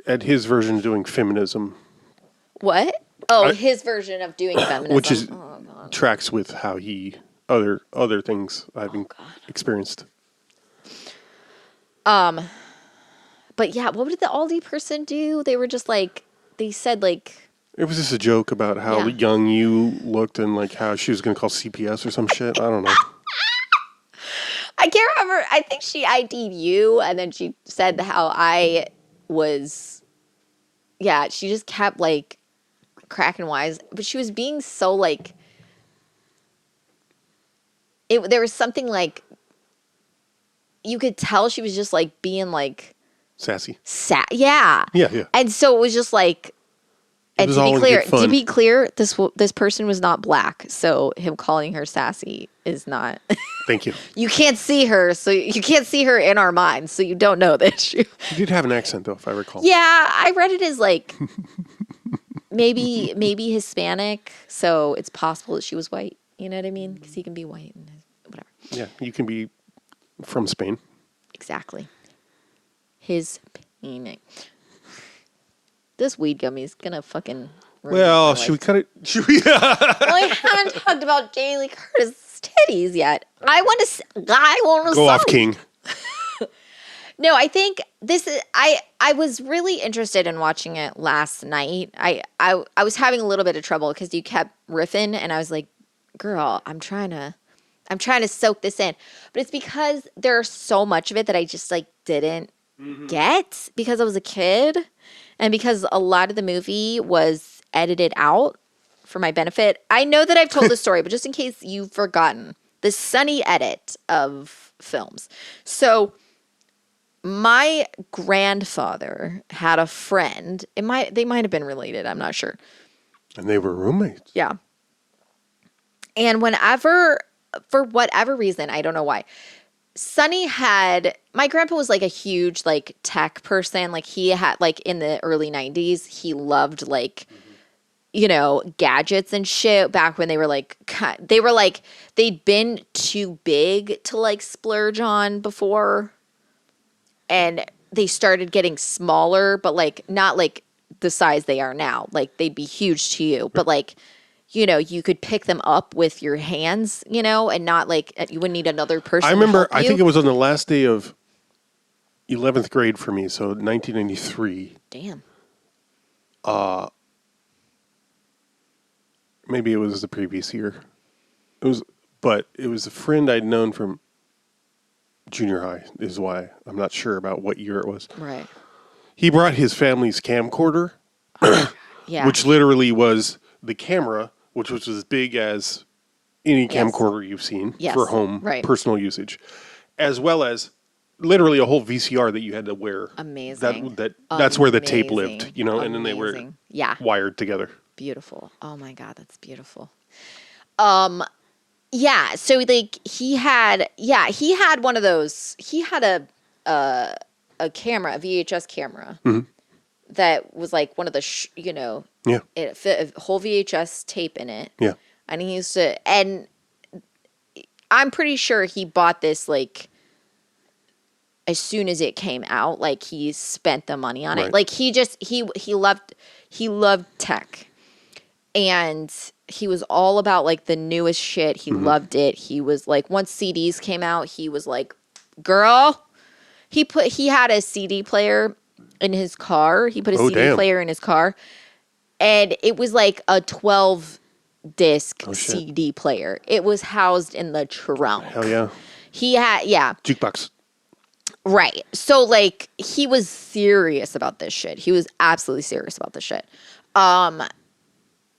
Speaker 1: At his version of doing feminism.
Speaker 2: What? Oh, his version of doing feminism.
Speaker 1: Which is tracks with how he other things I've experienced.
Speaker 2: But yeah, what did the Aldi person do? They were just like, they said like...
Speaker 1: It was just a joke about how young you looked and like how she was going to call CPS or some shit. I don't know.
Speaker 2: I can't remember. I think she ID'd you and then she said how I was... Yeah, she just kept like cracking wise. But she was being so like... There was something like... You could tell she was just like being like...
Speaker 1: Sassy.
Speaker 2: Yeah.
Speaker 1: Yeah.
Speaker 2: And so it was just like... And to be clear, this person was not black, so him calling her sassy is not.
Speaker 1: Thank you.
Speaker 2: You can't see her, so you can't see her in our minds, so you don't know the issue.
Speaker 1: She did have an accent, though, if I recall.
Speaker 2: Yeah, I read it as like maybe Hispanic, so it's possible that she was white. You know what I mean? Because he can be white and whatever.
Speaker 1: Yeah, you can be from Spain.
Speaker 2: Exactly. Hispanic. This weed gummy is gonna fucking.
Speaker 1: Well, should we cut it? Should we?
Speaker 2: Well, I haven't talked about Jamie Lee Curtis' titties yet. I want to.
Speaker 1: Go off, King.
Speaker 2: No, I think this is. I was really interested in watching it last night. I was having a little bit of trouble because you kept riffing, and I was like, "Girl, I'm trying to soak this in," but it's because there's so much of it that I just like didn't get because I was a kid. And because a lot of the movie was edited out for my benefit, I know that I've told this story, but just in case you've forgotten, the Sonny Edit of films. So my grandfather had a friend. They might have been related. I'm not sure.
Speaker 1: And they were roommates.
Speaker 2: Yeah. And for whatever reason, I don't know why, Sonny my grandpa was like a huge like tech person. Like he had like in the early 90s, he loved like, gadgets and shit back when they were like, they'd been too big to like splurge on before. And they started getting smaller, but like not like the size they are now. Like they'd be huge to you, but like, you could pick them up with your hands, and not like you wouldn't need another person.
Speaker 1: I remember, I think it was on the last day of 11th grade for me, so 1993.
Speaker 2: Damn.
Speaker 1: Maybe it was the previous year. But it was a friend I'd known from junior high, is why I'm not sure about what year it was.
Speaker 2: Right.
Speaker 1: He brought his family's camcorder,
Speaker 2: yeah,
Speaker 1: which literally was the camera, which was as big as any camcorder you've seen for home personal usage, as well as literally a whole VCR that you had to wear.
Speaker 2: Amazing.
Speaker 1: That's where the tape lived, and then they were wired together.
Speaker 2: Beautiful. Oh my God, that's beautiful. Yeah. So like he had one of those. He had a camera, a VHS camera. Mm-hmm. That was like one of the, it fit a whole VHS tape in it.
Speaker 1: Yeah.
Speaker 2: And he used to, and I'm pretty sure he bought this like as soon as it came out. Like he spent the money on it. Like he loved tech. And he was all about like the newest shit. He loved it. He was like, once CDs came out, he was like, girl. He had a CD player in his car. He put a CD player in his car. And it was like a 12-disc CD player. It was housed in the trunk.
Speaker 1: Hell yeah.
Speaker 2: He had,
Speaker 1: Jukebox.
Speaker 2: Right. So, like, he was serious about this shit. He was absolutely serious about this shit.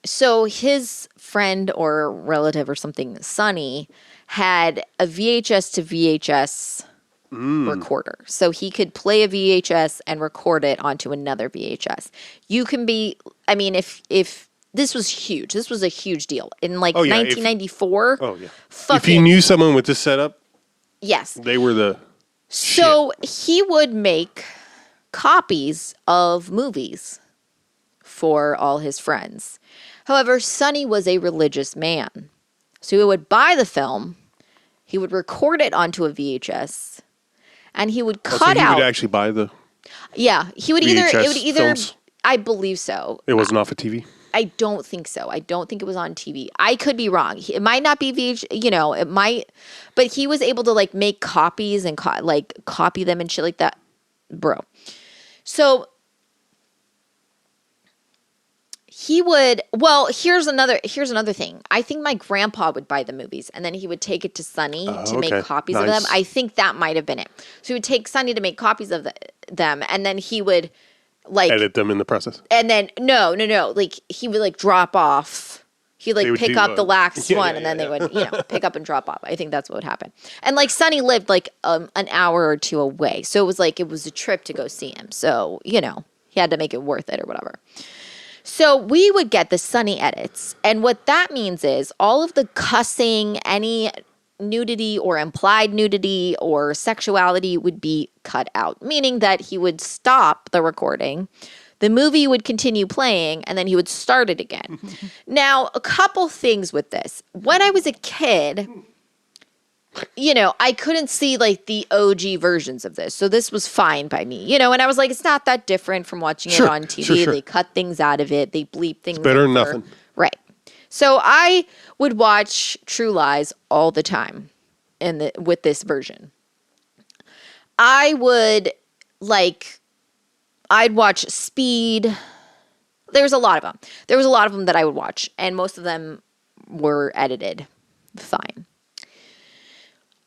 Speaker 2: So his friend or relative or something, Sonny, had a VHS to VHS recorder. So he could play a VHS and record it onto another VHS. You can be, I mean, if this was huge. This was a huge deal. In like 1994.
Speaker 1: If you knew someone with this setup,
Speaker 2: yes.
Speaker 1: They were the
Speaker 2: So he would make copies of movies for all his friends. However, Sonny was a religious man. So he would buy the film, he would record it onto a VHS, and he would cut out.
Speaker 1: He would actually buy the
Speaker 2: he would
Speaker 1: VHS films?
Speaker 2: I believe so.
Speaker 1: It wasn't off of TV?
Speaker 2: I don't think so. I don't think it was on TV. I could be wrong. It might not be it might, but he was able to like make copies and copy them and shit like that. Bro. So he would, here's another thing. I think my grandpa would buy the movies and then he would take it to Sonny to make copies of them. I think that might have been it. So he would take Sonny to make copies of them and then he would like
Speaker 1: edit them in the process.
Speaker 2: And then no. Like he would like drop off. He'd like pick up the last one and then they would, pick up and drop off. I think that's what would happen. And like Sonny lived like an hour or two away. So it was a trip to go see him. So, he had to make it worth it or whatever. So we would get the Sonny Edits. And what that means is all of the cussing, any nudity or implied nudity or sexuality would be cut out, meaning that he would stop the recording. The movie would continue playing and then he would start it again. Now, a couple things with this. When I was a kid, I couldn't see like the OG versions of this. So this was fine by me, and I was like, it's not that different from watching it on TV. Sure. They cut things out of it. They bleep things.
Speaker 1: It's better than nothing.
Speaker 2: Right. So I would watch True Lies all the time with this version. I'd watch Speed. There's a lot of them. There was a lot of them that I would watch, and most of them were edited fine.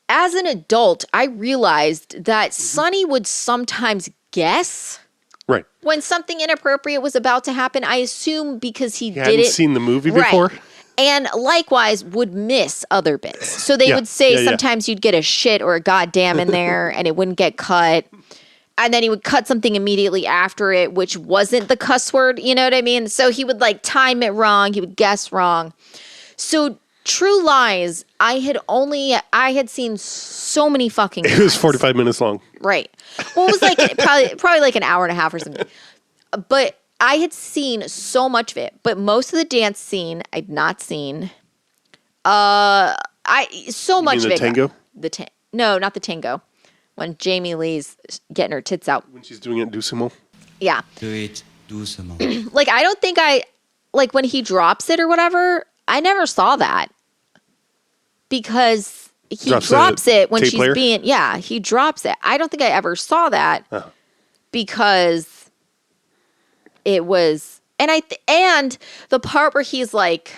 Speaker 2: As an adult, I realized that Sonny would sometimes guess when something inappropriate was about to happen. I assume because he hadn't
Speaker 1: seen the movie before.
Speaker 2: And likewise would miss other bits. So they would say sometimes you'd get a shit or a goddamn in there and it wouldn't get cut. And then he would cut something immediately after it, which wasn't the cuss word. You know what I mean? So he would like time it wrong. He would guess wrong. So True Lies, I had seen so many fucking times.
Speaker 1: It was 45 minutes long.
Speaker 2: Right. Well, it was like probably like an hour and a half or something. But I had seen so much of it. But most of the dance scene I'd not seen. So much of it.
Speaker 1: Tango?
Speaker 2: No, not the tango. When Jamie Lee's getting her tits out.
Speaker 1: When she's doing it, do sumo?
Speaker 2: Yeah.
Speaker 4: Do it, do sumo.
Speaker 2: Like, I don't think when he drops it or whatever, I never saw that. Because he drops it when she's player? He drops it. I don't think I ever saw that because it was, and the part where he's like,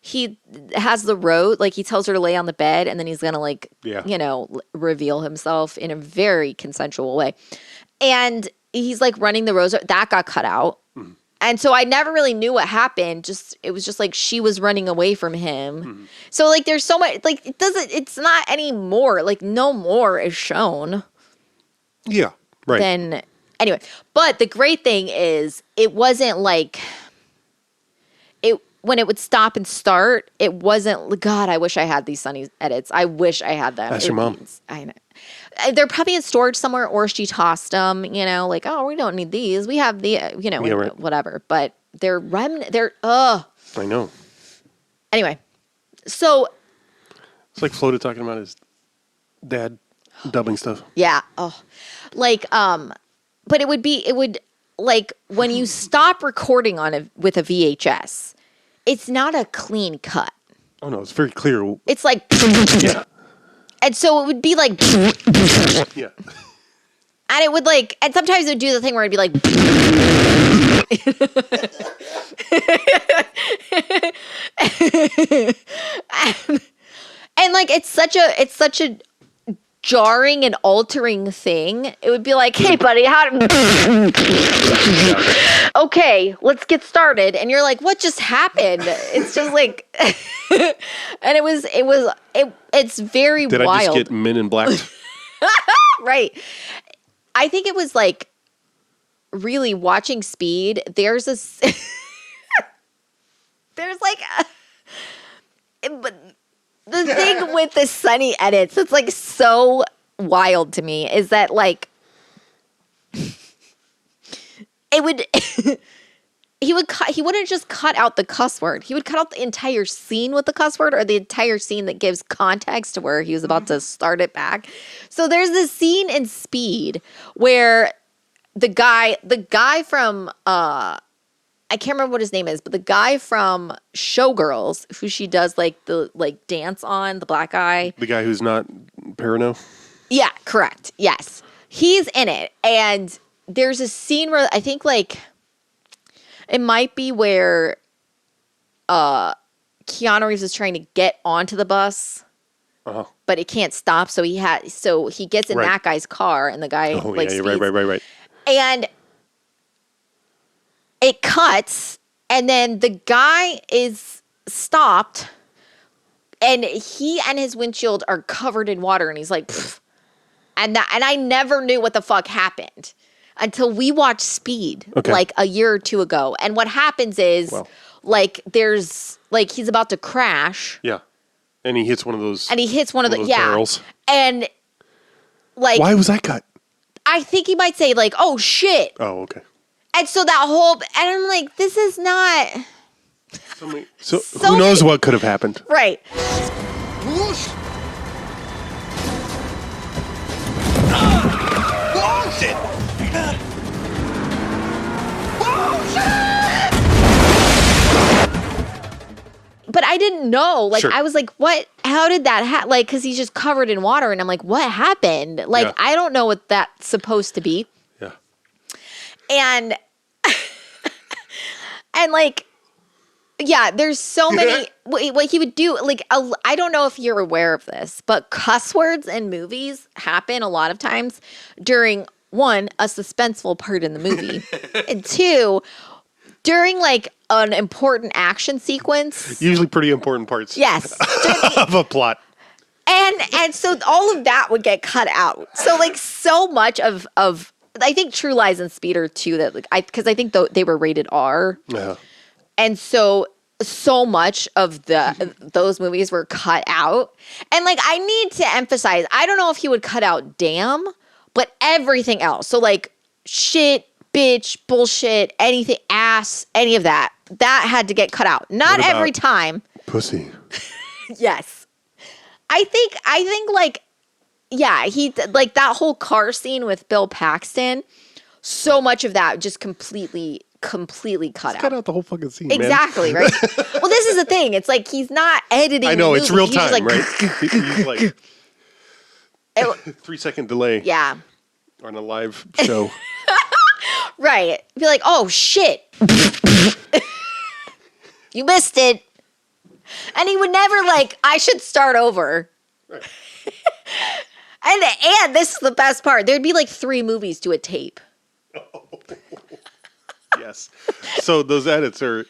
Speaker 2: he has the robe, like he tells her to lay on the bed and then he's going to reveal himself in a very consensual way. And he's like running the rose, that got cut out. Mm-hmm. And so I never really knew what happened. It was just like she was running away from him. Mm-hmm. So like there's so much, like it's not anymore. Like no more is shown.
Speaker 1: Yeah, right.
Speaker 2: Then anyway, but the great thing is it wasn't like when it would stop and start, it wasn't, God, I wish I had these Sonny Edits. I wish I had them.
Speaker 1: That's your mom.
Speaker 2: I know. They're probably in storage somewhere, or she tossed them, like, oh, we don't need these. We have the, whatever. But they're remnant. I
Speaker 1: know.
Speaker 2: Anyway, so.
Speaker 1: It's like Floda talking about his dad dubbing stuff.
Speaker 2: Yeah. Oh, like, but it would like when you stop recording with a VHS, it's not a clean cut.
Speaker 1: Oh no, it's very clear.
Speaker 2: It's like
Speaker 1: Yeah.
Speaker 2: And so it would be like
Speaker 1: Yeah.
Speaker 2: And it would like, and sometimes it would do the thing where it'd be like, and like, it's such a jarring and altering thing. It would be like, hey buddy, okay, let's get started. And you're like, what just happened? It's just like, and it's very wild.
Speaker 1: Did I just get Men in Black?
Speaker 2: Right. I think it was like really watching Speed. There's like but the thing with the Sonny Edits that's like so wild to me is that like it would he wouldn't just cut out the cuss word. He would cut out the entire scene with the cuss word, or the entire scene that gives context to where he was about to start it back. So there's this scene in Speed where the guy from I can't remember what his name is, but the guy from Showgirls, who she does like the like dance on, the black guy.
Speaker 1: The guy who's not Perino?
Speaker 2: Yeah, correct. Yes. He's in it. And there's a scene where I think like it might be where Keanu Reeves is trying to get onto the bus, but it can't stop. So he gets in that guy's car, and the guy speeds.
Speaker 1: Right.
Speaker 2: And it cuts, and then the guy is stopped, and he and his windshield are covered in water, and he's like, pfft. And I never knew what the fuck happened until we watched Speed like a year or two ago. And what happens is like there's like he's about to crash.
Speaker 1: Yeah. And he hits one of those
Speaker 2: barrels. And like
Speaker 1: why was that cut?
Speaker 2: I think he might say like, oh shit.
Speaker 1: Oh, okay.
Speaker 2: And so that whole and I'm like, this is not
Speaker 1: So who knows what could have happened?
Speaker 2: Right.
Speaker 4: Bullshit!
Speaker 2: But I didn't know. Like, I was like, what? How did that happen? Like, because he's just covered in water. And I'm like, what happened? Like, I don't know what that's supposed to be.
Speaker 1: Yeah.
Speaker 2: And, and like, yeah, there's so many. What he would do, like, I don't know if you're aware of this, but cuss words in movies happen a lot of times during, one, a suspenseful part in the movie, and two, during like an important action sequence.
Speaker 1: Usually pretty important parts.
Speaker 2: Yes.
Speaker 1: Of a plot.
Speaker 2: And so all of that would get cut out. So like so much of I think True Lies and Speed are two that like because I think they were rated R.
Speaker 1: Yeah.
Speaker 2: And so much of those movies were cut out. And like I need to emphasize, I don't know if he would cut out damn, but everything else. So like shit, bitch, bullshit, anything, ass, any of that had to get cut out. Not every time.
Speaker 1: Pussy.
Speaker 2: Yes. I think like, yeah, he like that whole car scene with Bill Paxton, so much of that just completely cut out.
Speaker 1: Cut out the whole fucking scene,
Speaker 2: exactly,
Speaker 1: man.
Speaker 2: right? Well, this is the thing. It's like he's not editing.
Speaker 1: I know, it's real time,
Speaker 2: like,
Speaker 1: right? He's like 3-second delay.
Speaker 2: Yeah.
Speaker 1: On a live show.
Speaker 2: Right. Be like, oh shit. You missed it. And he would never like, I should start over. Right. and this is the best part. There'd be like 3 movies to a tape.
Speaker 1: Oh. Yes. So those edits are...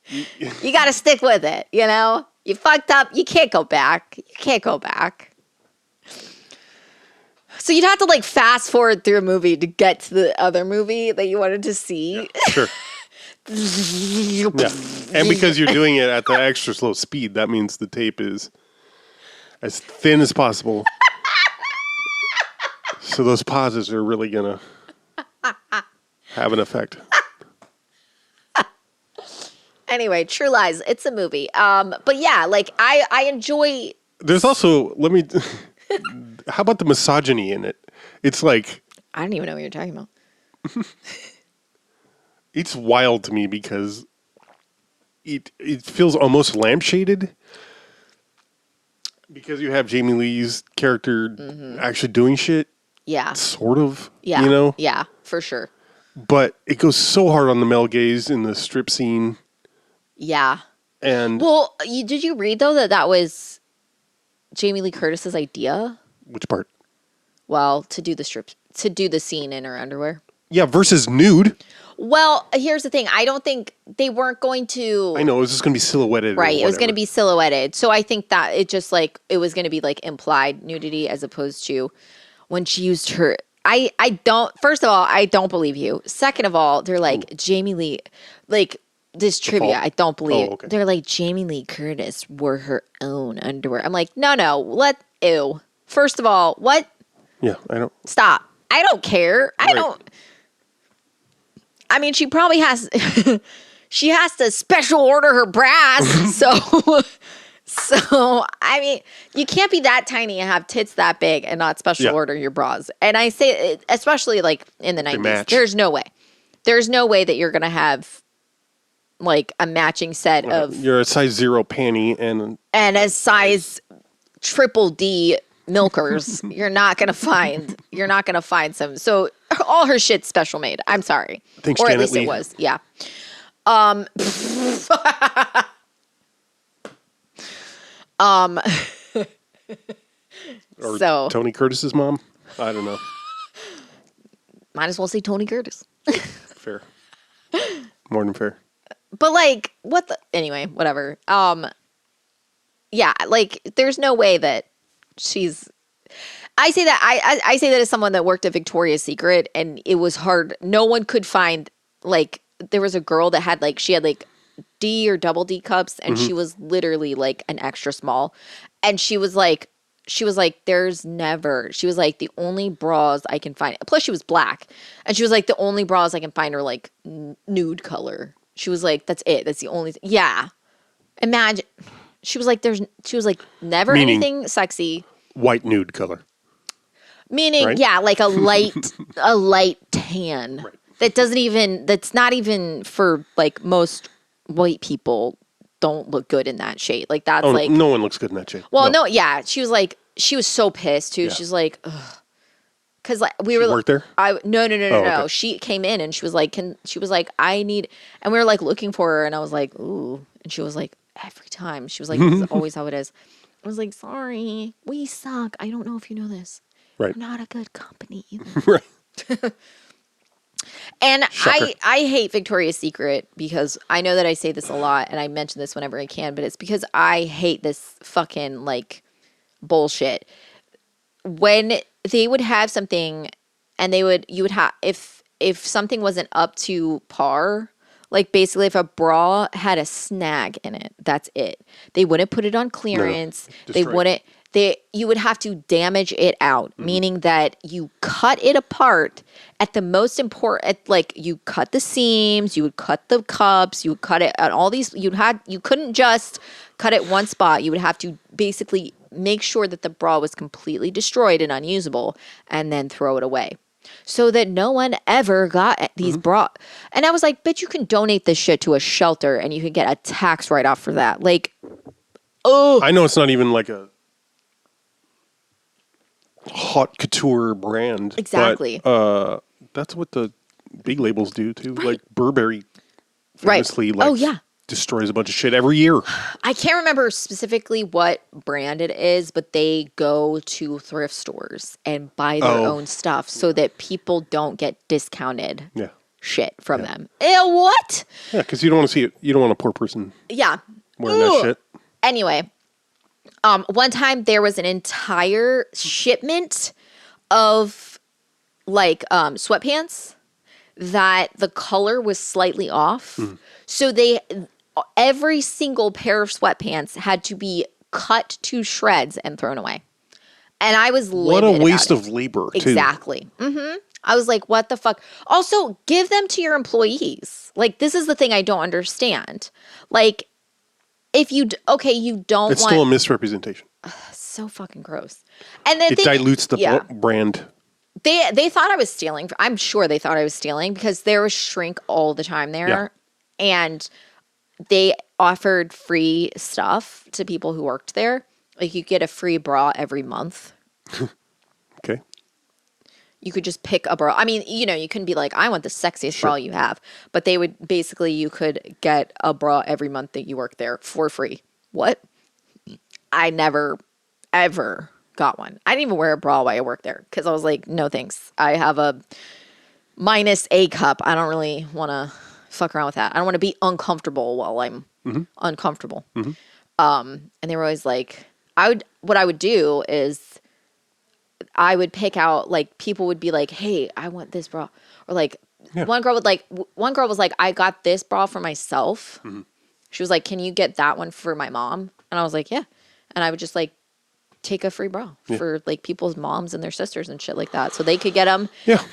Speaker 2: You got to stick with it, you know? You fucked up. You can't go back. So you'd have to like fast forward through a movie to get to the other movie that you wanted to see.
Speaker 1: Yeah, sure. Yeah. And because you're doing it at the extra slow speed, that means the tape is as thin as possible. So those pauses are really going to have an effect.
Speaker 2: Anyway, True Lies, it's a movie. But yeah, like I enjoy.
Speaker 1: There's also, how about the misogyny in it? It's like...
Speaker 2: I don't even know what you're talking about.
Speaker 1: It's wild to me because it feels almost lampshaded because you have Jamie Lee's character actually doing shit.
Speaker 2: Yeah.
Speaker 1: Sort of.
Speaker 2: Yeah.
Speaker 1: You know?
Speaker 2: Yeah, for sure.
Speaker 1: But it goes so hard on the male gaze in the strip scene.
Speaker 2: Yeah.
Speaker 1: And
Speaker 2: well, did you read though that was Jamie Lee Curtis's idea?
Speaker 1: Which part?
Speaker 2: Well, to do the scene in her underwear.
Speaker 1: Yeah, versus nude.
Speaker 2: Well, here's the thing. I don't think they weren't going to.
Speaker 1: I know, it was just going to be silhouetted.
Speaker 2: Right, it was going to be silhouetted. So I think that it just like, it was going to be like implied nudity as opposed to when she used her. First of all, I don't believe you. Second of all, they're like, Jamie Lee, like this trivia, I don't believe.
Speaker 1: Oh, okay.
Speaker 2: They're like, Jamie Lee Curtis wore her own underwear. I'm like, no, ew. First of all, what?
Speaker 1: Yeah, I don't.
Speaker 2: Stop. I don't care. I mean, she probably has, she has to special order her bras. So, I mean, you can't be that tiny and have tits that big and not special order your bras. And I say, it, especially like in the 90s, there's no way. There's no way that you're going to have like a matching set of.
Speaker 1: You're a size 0 panty
Speaker 2: and a size triple D milkers. You're not going to find some. So all her shit's special made. I'm sorry.
Speaker 1: Thanks,
Speaker 2: or at
Speaker 1: Janet
Speaker 2: least
Speaker 1: Leigh.
Speaker 2: it was. Yeah.
Speaker 1: Or
Speaker 2: so
Speaker 1: Tony Curtis's mom? I don't know.
Speaker 2: might as well say Tony Curtis.
Speaker 1: Fair. More than fair.
Speaker 2: But like, anyway, whatever. Yeah, like there's no way that she's. I say that I say that as someone that worked at Victoria's Secret, and it was hard. No one could find, like, there was a girl that had like, she had like D or double D cups, and she was literally like an extra small, and she was like, there's never. She was like, the only bras I can find. Plus, she was black, and she was like, the only bras I can find are like nude color. She was like, that's it. That's the only. Yeah, imagine. She was like, never
Speaker 1: Meaning,
Speaker 2: anything sexy.
Speaker 1: White nude color.
Speaker 2: Meaning,
Speaker 1: right?
Speaker 2: yeah, like a light tan.
Speaker 1: Right.
Speaker 2: That's not even for like most white people don't look good in that shade. Like that's like.
Speaker 1: No one looks good in that shade.
Speaker 2: Well, no, yeah. She was like, she was so pissed too. Yeah. She's like, ugh. Cause like we were
Speaker 1: worked there.
Speaker 2: No.
Speaker 1: Okay.
Speaker 2: She came in and she was like, I need, and we were like looking for her, and I was like, ooh, and she was like, every time she was like, this is always how it is. I was like, sorry, we suck. I don't know if you know this.
Speaker 1: Right.
Speaker 2: We're not a good company either.
Speaker 1: Right.
Speaker 2: And
Speaker 1: Shocker.
Speaker 2: I hate Victoria's Secret because I know that I say this a lot and I mention this whenever I can, but it's because I hate this fucking like bullshit. When they would have something and you would have, if something wasn't up to par, like basically if a bra had a snag in it, that's it. They wouldn't put it on clearance.
Speaker 1: No,
Speaker 2: you would have to damage it out, meaning that you cut it apart at the most important, like you cut the seams, you would cut the cups, you would cut it at all these, you couldn't just cut it one spot. You would have to basically make sure that the bra was completely destroyed and unusable and then throw it away so that no one ever got these bra. And I was like, bitch, you can donate this shit to a shelter and you can get a tax write-off for that. Like, oh.
Speaker 1: I know it's not even like a haute couture brand.
Speaker 2: Exactly.
Speaker 1: But, that's what the big labels do too. Right. Like Burberry famously destroys a bunch of shit every year.
Speaker 2: I can't remember specifically what brand it is, but they go to thrift stores and buy their own stuff so that people don't get discounted shit from them. Ew, what?
Speaker 1: Yeah, because you don't want to see it. You don't want a poor person wearing that shit.
Speaker 2: Anyway, one time there was an entire shipment of like sweatpants that the color was slightly off. So every single pair of sweatpants had to be cut to shreds and thrown away. And I was livid.
Speaker 1: What a waste of labor, too.
Speaker 2: Exactly. I was like, what the fuck? Also, give them to your employees. Like, this is the thing I don't understand. Like, if you don't want...
Speaker 1: It's still a misrepresentation.
Speaker 2: So fucking gross. And then
Speaker 1: it dilutes the brand.
Speaker 2: They thought I was stealing. I'm sure they thought I was stealing because there was shrink all the time there. And they offered free stuff to people who worked there. Like you get a free bra every month.
Speaker 1: Okay.
Speaker 2: You could just pick a bra. I mean, you couldn't be like, I want the sexiest bra you have. But they would basically, you could get a bra every month that you work there for free. What? I never, ever got one. I didn't even wear a bra while I worked there because I was like, no thanks. I have a -A cup. I don't really want to fuck around with that. I don't want to be uncomfortable while I'm uncomfortable. And they were always like, what I would do is I would pick out, like, people would be like, hey, I want this bra. Or like one girl was like, I got this bra for myself. She was like, can you get that one for my mom? And I was like, yeah. And I would just like take a free bra for like people's moms and their sisters and shit like that. So they could get them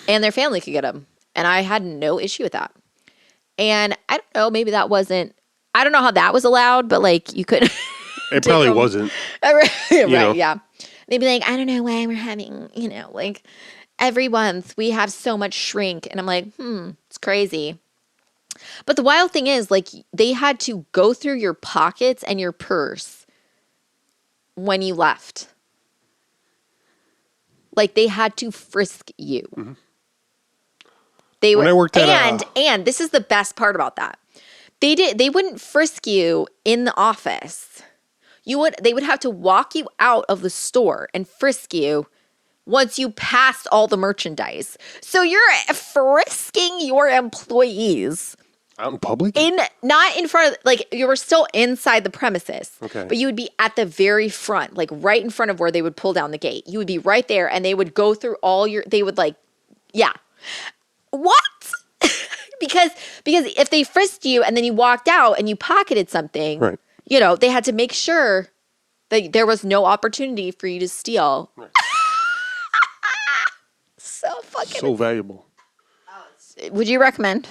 Speaker 2: and their family could get them. And I had no issue with that. And I don't know, maybe that wasn't, I don't know how that was allowed, but like you could.
Speaker 1: It probably wasn't.
Speaker 2: Right, yeah. They'd be like, I don't know why we're having, like every month we have so much shrink. And I'm like, it's crazy. But the wild thing is, like, they had to go through your pockets and your purse when you left. Like, they had to frisk you. They would, when I worked at and this is the best part about that. They wouldn't frisk you in the office. They would have to walk you out of the store and frisk you once you passed all the merchandise. So you're frisking your employees
Speaker 1: out in public?
Speaker 2: Not in front of, like, you were still inside the premises.
Speaker 1: Okay.
Speaker 2: But you would be at the very front, like right in front of where they would pull down the gate. You would be right there and they would go through they would like, yeah. What? because if they frisked you and then you walked out and you pocketed something,
Speaker 1: right.
Speaker 2: They had to make sure that there was no opportunity for you to steal. Right. So
Speaker 1: valuable.
Speaker 2: Would you recommend?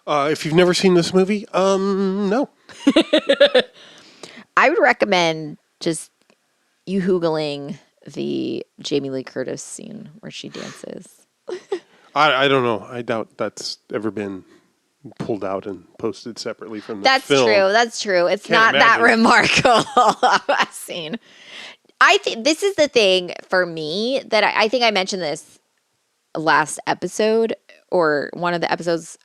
Speaker 1: If you've never seen this movie, no.
Speaker 2: I would recommend just you Googling the Jamie Lee Curtis scene where she dances.
Speaker 1: I don't know. I doubt that's ever been pulled out and posted separately from the film.
Speaker 2: That's true. It's not that remarkable of a scene. I think this is the thing for me that I think I mentioned this last episode or one of the episodes.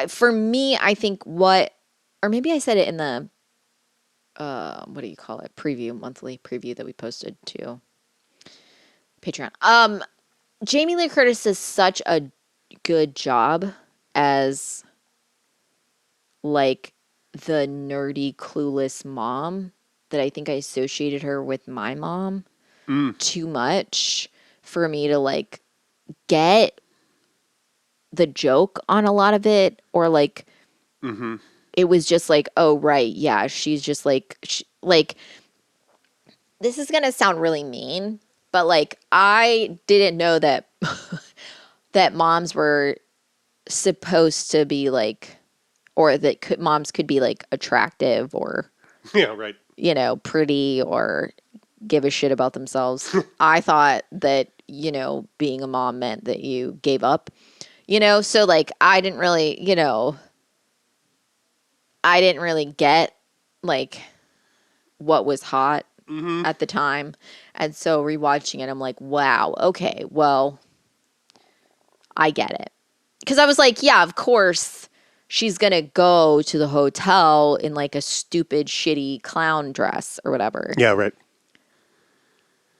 Speaker 2: For me, I think or maybe I said it in the, what do you call it? Monthly preview that we posted to Patreon. Jamie Lee Curtis does such a good job as like the nerdy, clueless mom that I think I associated her with my mom too much for me to like get the joke on a lot of it, or like it was just like, oh right, yeah, she's just like this is gonna sound really mean, but like I didn't know that that moms were supposed to be like, or that moms could be like attractive or
Speaker 1: right,
Speaker 2: pretty or give a shit about themselves. I thought that being a mom meant that you gave up. So like I didn't really get like what was hot at the time. And so rewatching it, I'm like, wow, okay, well, I get it. Because I was like, yeah, of course she's going to go to the hotel in like a stupid, shitty clown dress or whatever.
Speaker 1: Yeah, right.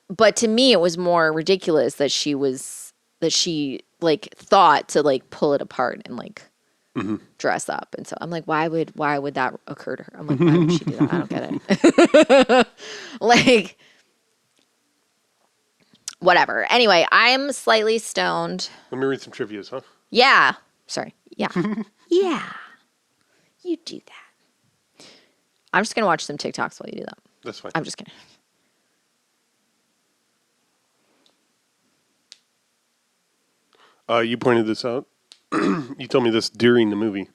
Speaker 2: But to me, it was more ridiculous that she like thought to like pull it apart and like dress up. And so I'm like, why would that occur to her? I'm like, why would she do that? I don't get it. Like, whatever. Anyway, I'm slightly stoned.
Speaker 1: Let me read some trivias, huh?
Speaker 2: Yeah. Sorry. Yeah. Yeah. You do that. I'm just going to watch some TikToks while you do that.
Speaker 1: That's fine.
Speaker 2: I'm just kidding.
Speaker 1: You pointed this out. You told me this during the movie.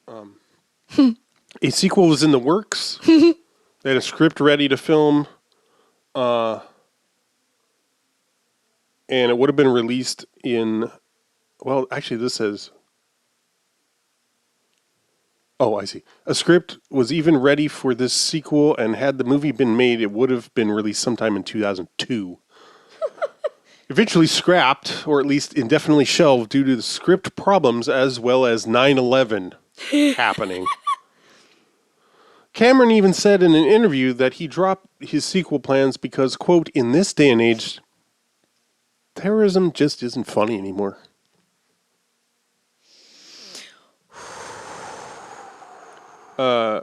Speaker 1: A sequel was in the works. They had a script ready to film. And it would have been released in, well, actually this says, oh, I see. A script was even ready for this sequel, and had the movie been made, it would have been released sometime in 2002. Eventually scrapped, or at least indefinitely shelved, due to the script problems as well as 9/11 happening. Cameron even said in an interview that he dropped his sequel plans because, quote, in this day and age, terrorism just isn't funny anymore.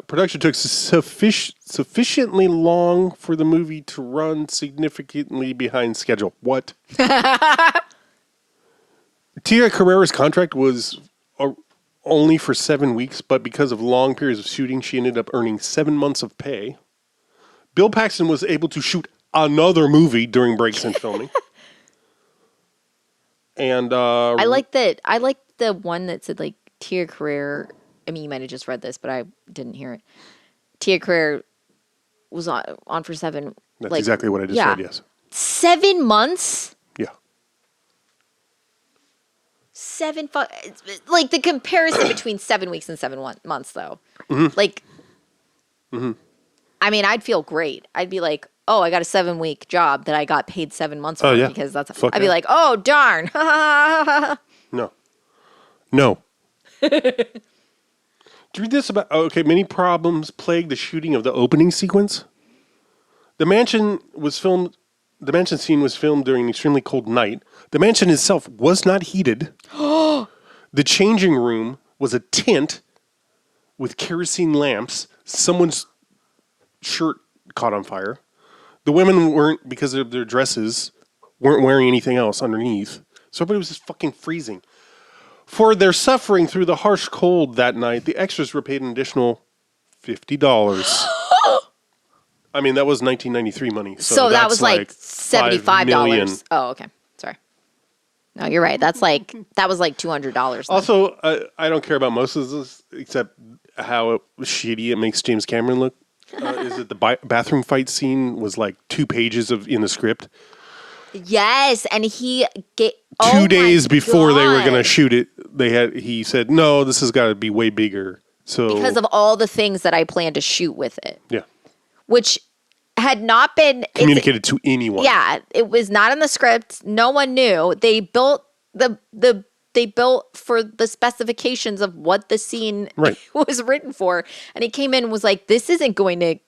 Speaker 1: Production took sufficiently long for the movie to run significantly behind schedule. What? Tia Carrere's contract was only for 7 weeks, but because of long periods of shooting, she ended up earning 7 months of pay. Bill Paxton was able to shoot another movie during breaks in filming. And
Speaker 2: I like that. I like the one that said like Tia Carrere. I mean, you might have just read this, but I didn't hear it. Tia Carrere was on for 7.
Speaker 1: That's exactly what I just said. Yes.
Speaker 2: 7 months.
Speaker 1: Yeah.
Speaker 2: 7 like the comparison between 7 weeks and 7 months, though.
Speaker 1: Mm-hmm.
Speaker 2: Like, I mean, I'd feel great. I'd be like, oh, I got a 7-week job that I got paid 7 months for because that's. I'd be like, oh, darn.
Speaker 1: No. Do you read this about? Okay, many problems plagued the shooting of the opening sequence. The mansion scene was filmed during an extremely cold night. The mansion itself was not heated. The changing room was a tent with kerosene lamps. Someone's shirt caught on fire. The women weren't, because of their dresses, weren't wearing anything else underneath. So everybody was just fucking freezing. For their suffering through the harsh cold that night, the extras were paid an additional $50. I mean, that was 1993 money.
Speaker 2: So that was like $75. Oh, okay. Sorry. No, you're right. That was like $200.
Speaker 1: Also, I don't care about most of this, except how shitty it makes James Cameron look. Is it the bathroom fight scene was like 2 pages in the script?
Speaker 2: Yes, and he
Speaker 1: 2 days before they were going to shoot it, he said, "No, this has got to be way bigger." So
Speaker 2: because of all the things that I planned to shoot with it.
Speaker 1: Yeah.
Speaker 2: Which had not been
Speaker 1: communicated to anyone.
Speaker 2: Yeah, it was not in the script. No one knew. They built they built for the specifications of what the scene was written for, and he came in and was like, this isn't going to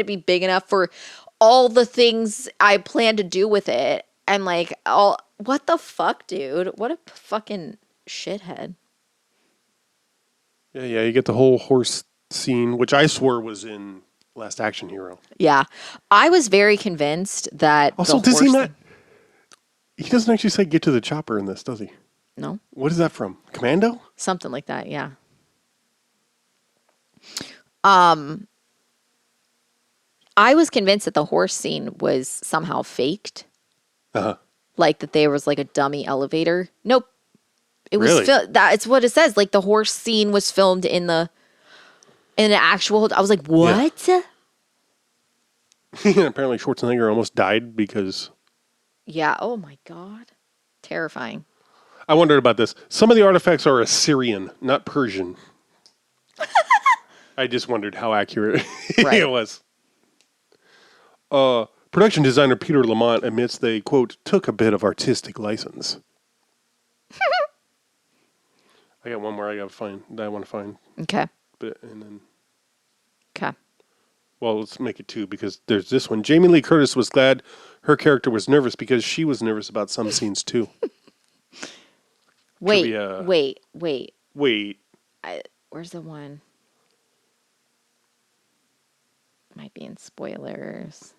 Speaker 2: be big enough for all the things I plan to do with it. I'm like, what the fuck, dude? What a fucking shithead.
Speaker 1: Yeah, you get the whole horse scene, which I swore was in Last Action Hero.
Speaker 2: Yeah. I was very convinced that
Speaker 1: also, does he not... He doesn't actually say get to the chopper in this, does he?
Speaker 2: No.
Speaker 1: What is that from? Commando?
Speaker 2: Something like that, yeah. I was convinced that the horse scene was somehow faked.
Speaker 1: Uh-huh.
Speaker 2: Like that there was like a dummy elevator. Nope. It was
Speaker 1: really?
Speaker 2: That's what it says. Like the horse scene was filmed in an actual. I was like, what?
Speaker 1: Yeah. Apparently Schwarzenegger almost died because.
Speaker 2: Yeah. Oh my God. Terrifying.
Speaker 1: I wondered about this. Some of the artifacts are Assyrian, not Persian. I just wondered how accurate it was. Production designer Peter Lamont admits they, quote, took a bit of artistic license. I got one more I want to find.
Speaker 2: Okay.
Speaker 1: Okay. Well, let's make it 2 because there's this one. Jamie Lee Curtis was glad her character was nervous because she was nervous about some scenes too.
Speaker 2: Wait. Where's the one? Might be in spoilers.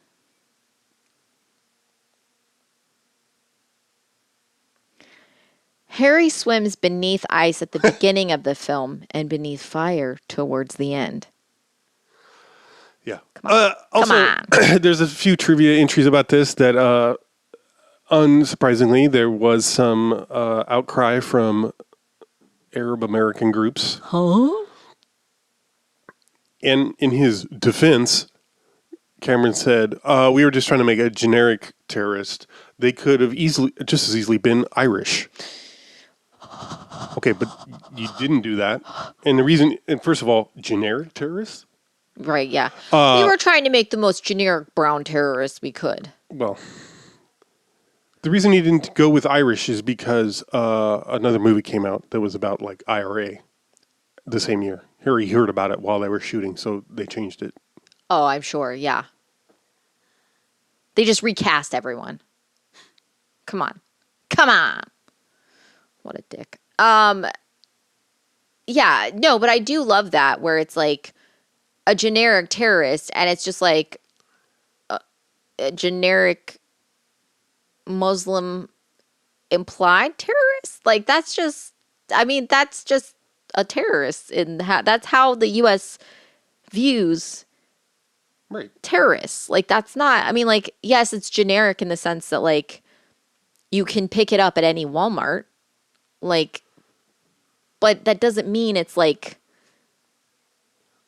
Speaker 2: Harry swims beneath ice at the beginning of the film and beneath fire towards the end.
Speaker 1: Yeah.
Speaker 2: Come on.
Speaker 1: There's a few trivia entries about this that, unsurprisingly, there was some outcry from Arab American groups.
Speaker 2: Huh?
Speaker 1: And in his defense, Cameron said, we were just trying to make a generic terrorist. They could have just as easily been Irish. Okay, but you didn't do that. And first of all, generic terrorists?
Speaker 2: Right, yeah. We were trying to make the most generic brown terrorists we could.
Speaker 1: Well, the reason he didn't go with Irish is because another movie came out that was about like IRA the same year. Harry heard about it while they were shooting, so they changed it.
Speaker 2: Oh, I'm sure, yeah. They just recast everyone. Come on. What a dick. Yeah, no, but I do love that where it's like a generic terrorist and it's just like a generic Muslim implied terrorist. Like that's just a terrorist. That's how the U.S. views terrorists. Like that's not, I mean, like, yes, it's generic in the sense that like you can pick it up at any Walmart. Like, but that doesn't mean it's like.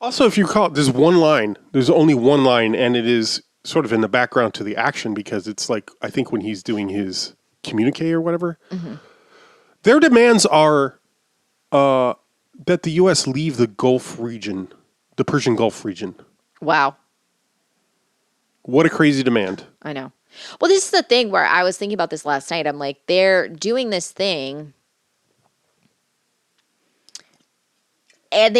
Speaker 1: Also, if you call it, there's only one line, and it is sort of in the background to the action because it's like, I think when he's doing his communique or whatever, their demands are that the U.S. leave the Gulf region, the Persian Gulf region.
Speaker 2: Wow.
Speaker 1: What a crazy demand.
Speaker 2: I know. Well, this is the thing where I was thinking about this last night. I'm like, they're doing this thing. And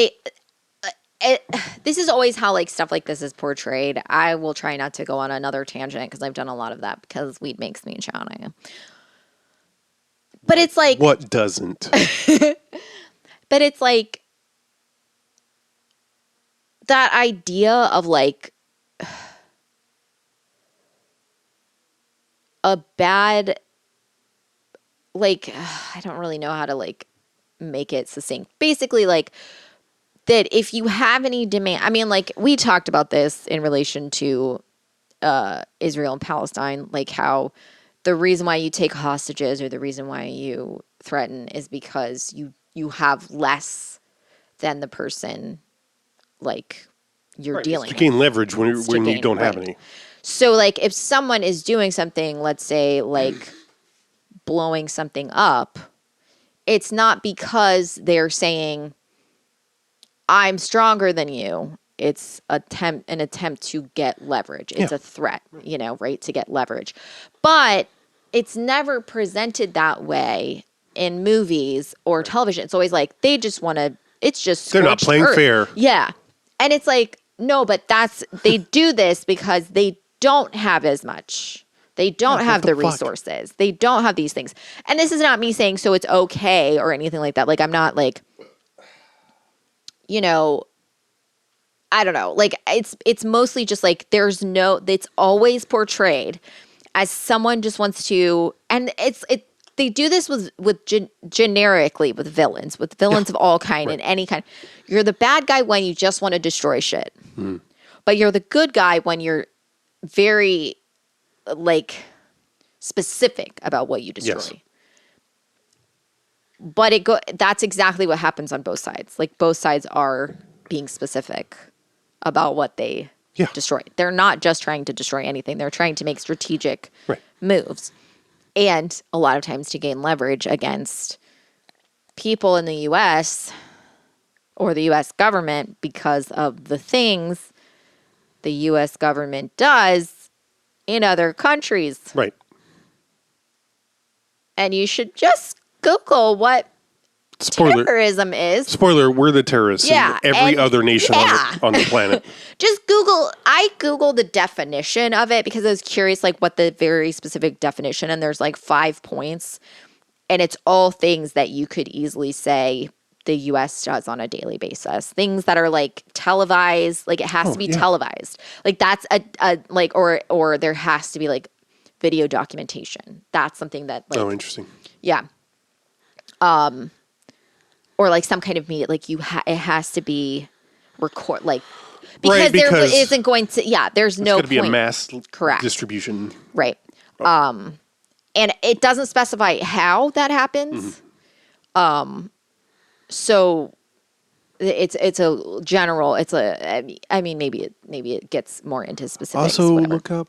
Speaker 2: this is always how like stuff like this is portrayed. I will try not to go on another tangent because I've done a lot of that because weed makes me shouty. But it's like.
Speaker 1: What doesn't?
Speaker 2: But it's like that idea of like a bad, like, I don't really know how to like make it succinct. Basically, like that if you have any demand, I mean, like we talked about this in relation to Israel and Palestine, like how the reason why you take hostages or the reason why you threaten is because you have less than the person like you're dealing with.
Speaker 1: To gain leverage when you don't have any.
Speaker 2: So like if someone is doing something, let's say like blowing something up, it's not because they're saying I'm stronger than you. It's an attempt to get leverage. It's a threat, right, to get leverage. But it's never presented that way in movies or television. It's always like they just want to, it's just
Speaker 1: they're not playing fair.
Speaker 2: Yeah. And it's like, no, but they do this because they don't have as much. They don't have the resources. They don't have these things. And this is not me saying so it's okay or anything like that. Like I'm not like, I don't know. Like it's mostly just like it's always portrayed as someone just wants to, and they do this generically with villains of all kind and any kind. You're the bad guy when you just want to destroy shit. But you're the good guy when you're very like specific about what you destroy. Yes. But that's exactly what happens on both sides. Like both sides are being specific about what they destroy. They're not just trying to destroy anything. They're trying to make strategic moves. And a lot of times to gain leverage against people in the U.S. or the U.S. government because of the things the U.S. government does in other countries.
Speaker 1: Right.
Speaker 2: And you should just Google what terrorism is.
Speaker 1: Spoiler, we're the terrorists in every other nation on the planet.
Speaker 2: Just Google. I Googled the definition of it because I was curious, like, what the very specific definition, and there's like 5 points, and it's all things that you could easily say the U.S. does on a daily basis. Things that are like televised, like it has to be televised. Like that's or there has to be like video documentation. That's something that like.
Speaker 1: Oh, interesting.
Speaker 2: Yeah. Or like some kind of media, like it has to be record, because there isn't going to, there's no point. It's going to be
Speaker 1: a mass distribution.
Speaker 2: Right. Oh. And it doesn't specify how that happens. Mm-hmm. So it's a general. It's a. I mean, maybe it gets more into specifics.
Speaker 1: Also,
Speaker 2: whatever.
Speaker 1: look up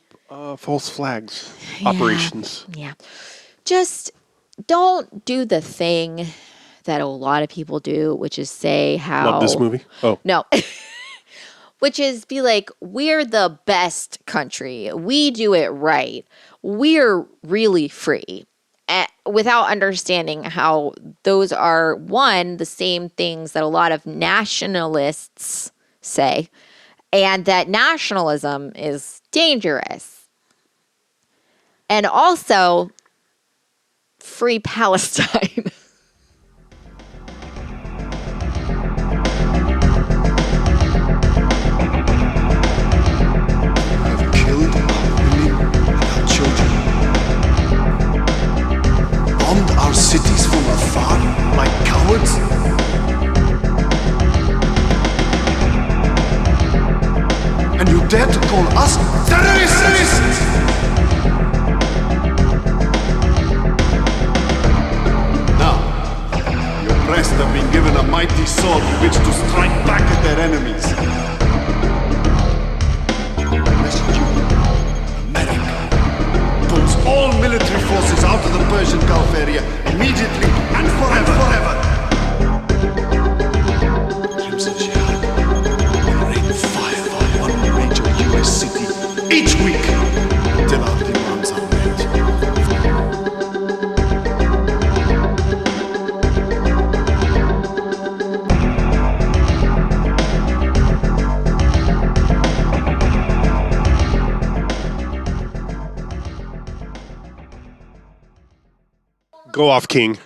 Speaker 1: false flags operations.
Speaker 2: Yeah, just don't do the thing that a lot of people do, which is say how
Speaker 1: Love this movie. Oh
Speaker 2: no. Which is be like, we're the best country. We do it right. We're really free. Without understanding how those are, one, the same things that a lot of nationalists say, and that nationalism is dangerous. And also, free Palestine.
Speaker 4: Our cities from afar like cowards? And you dare to call us terrorists? Now, your oppressed have been given a mighty sword with which to strike back at their enemies. Unless you, America, pulls all military forces out of the Persian Gulf area immediately and forever. Crimson Jihad will rain fire on a major US city each week until our demands are met.
Speaker 1: Go off, King.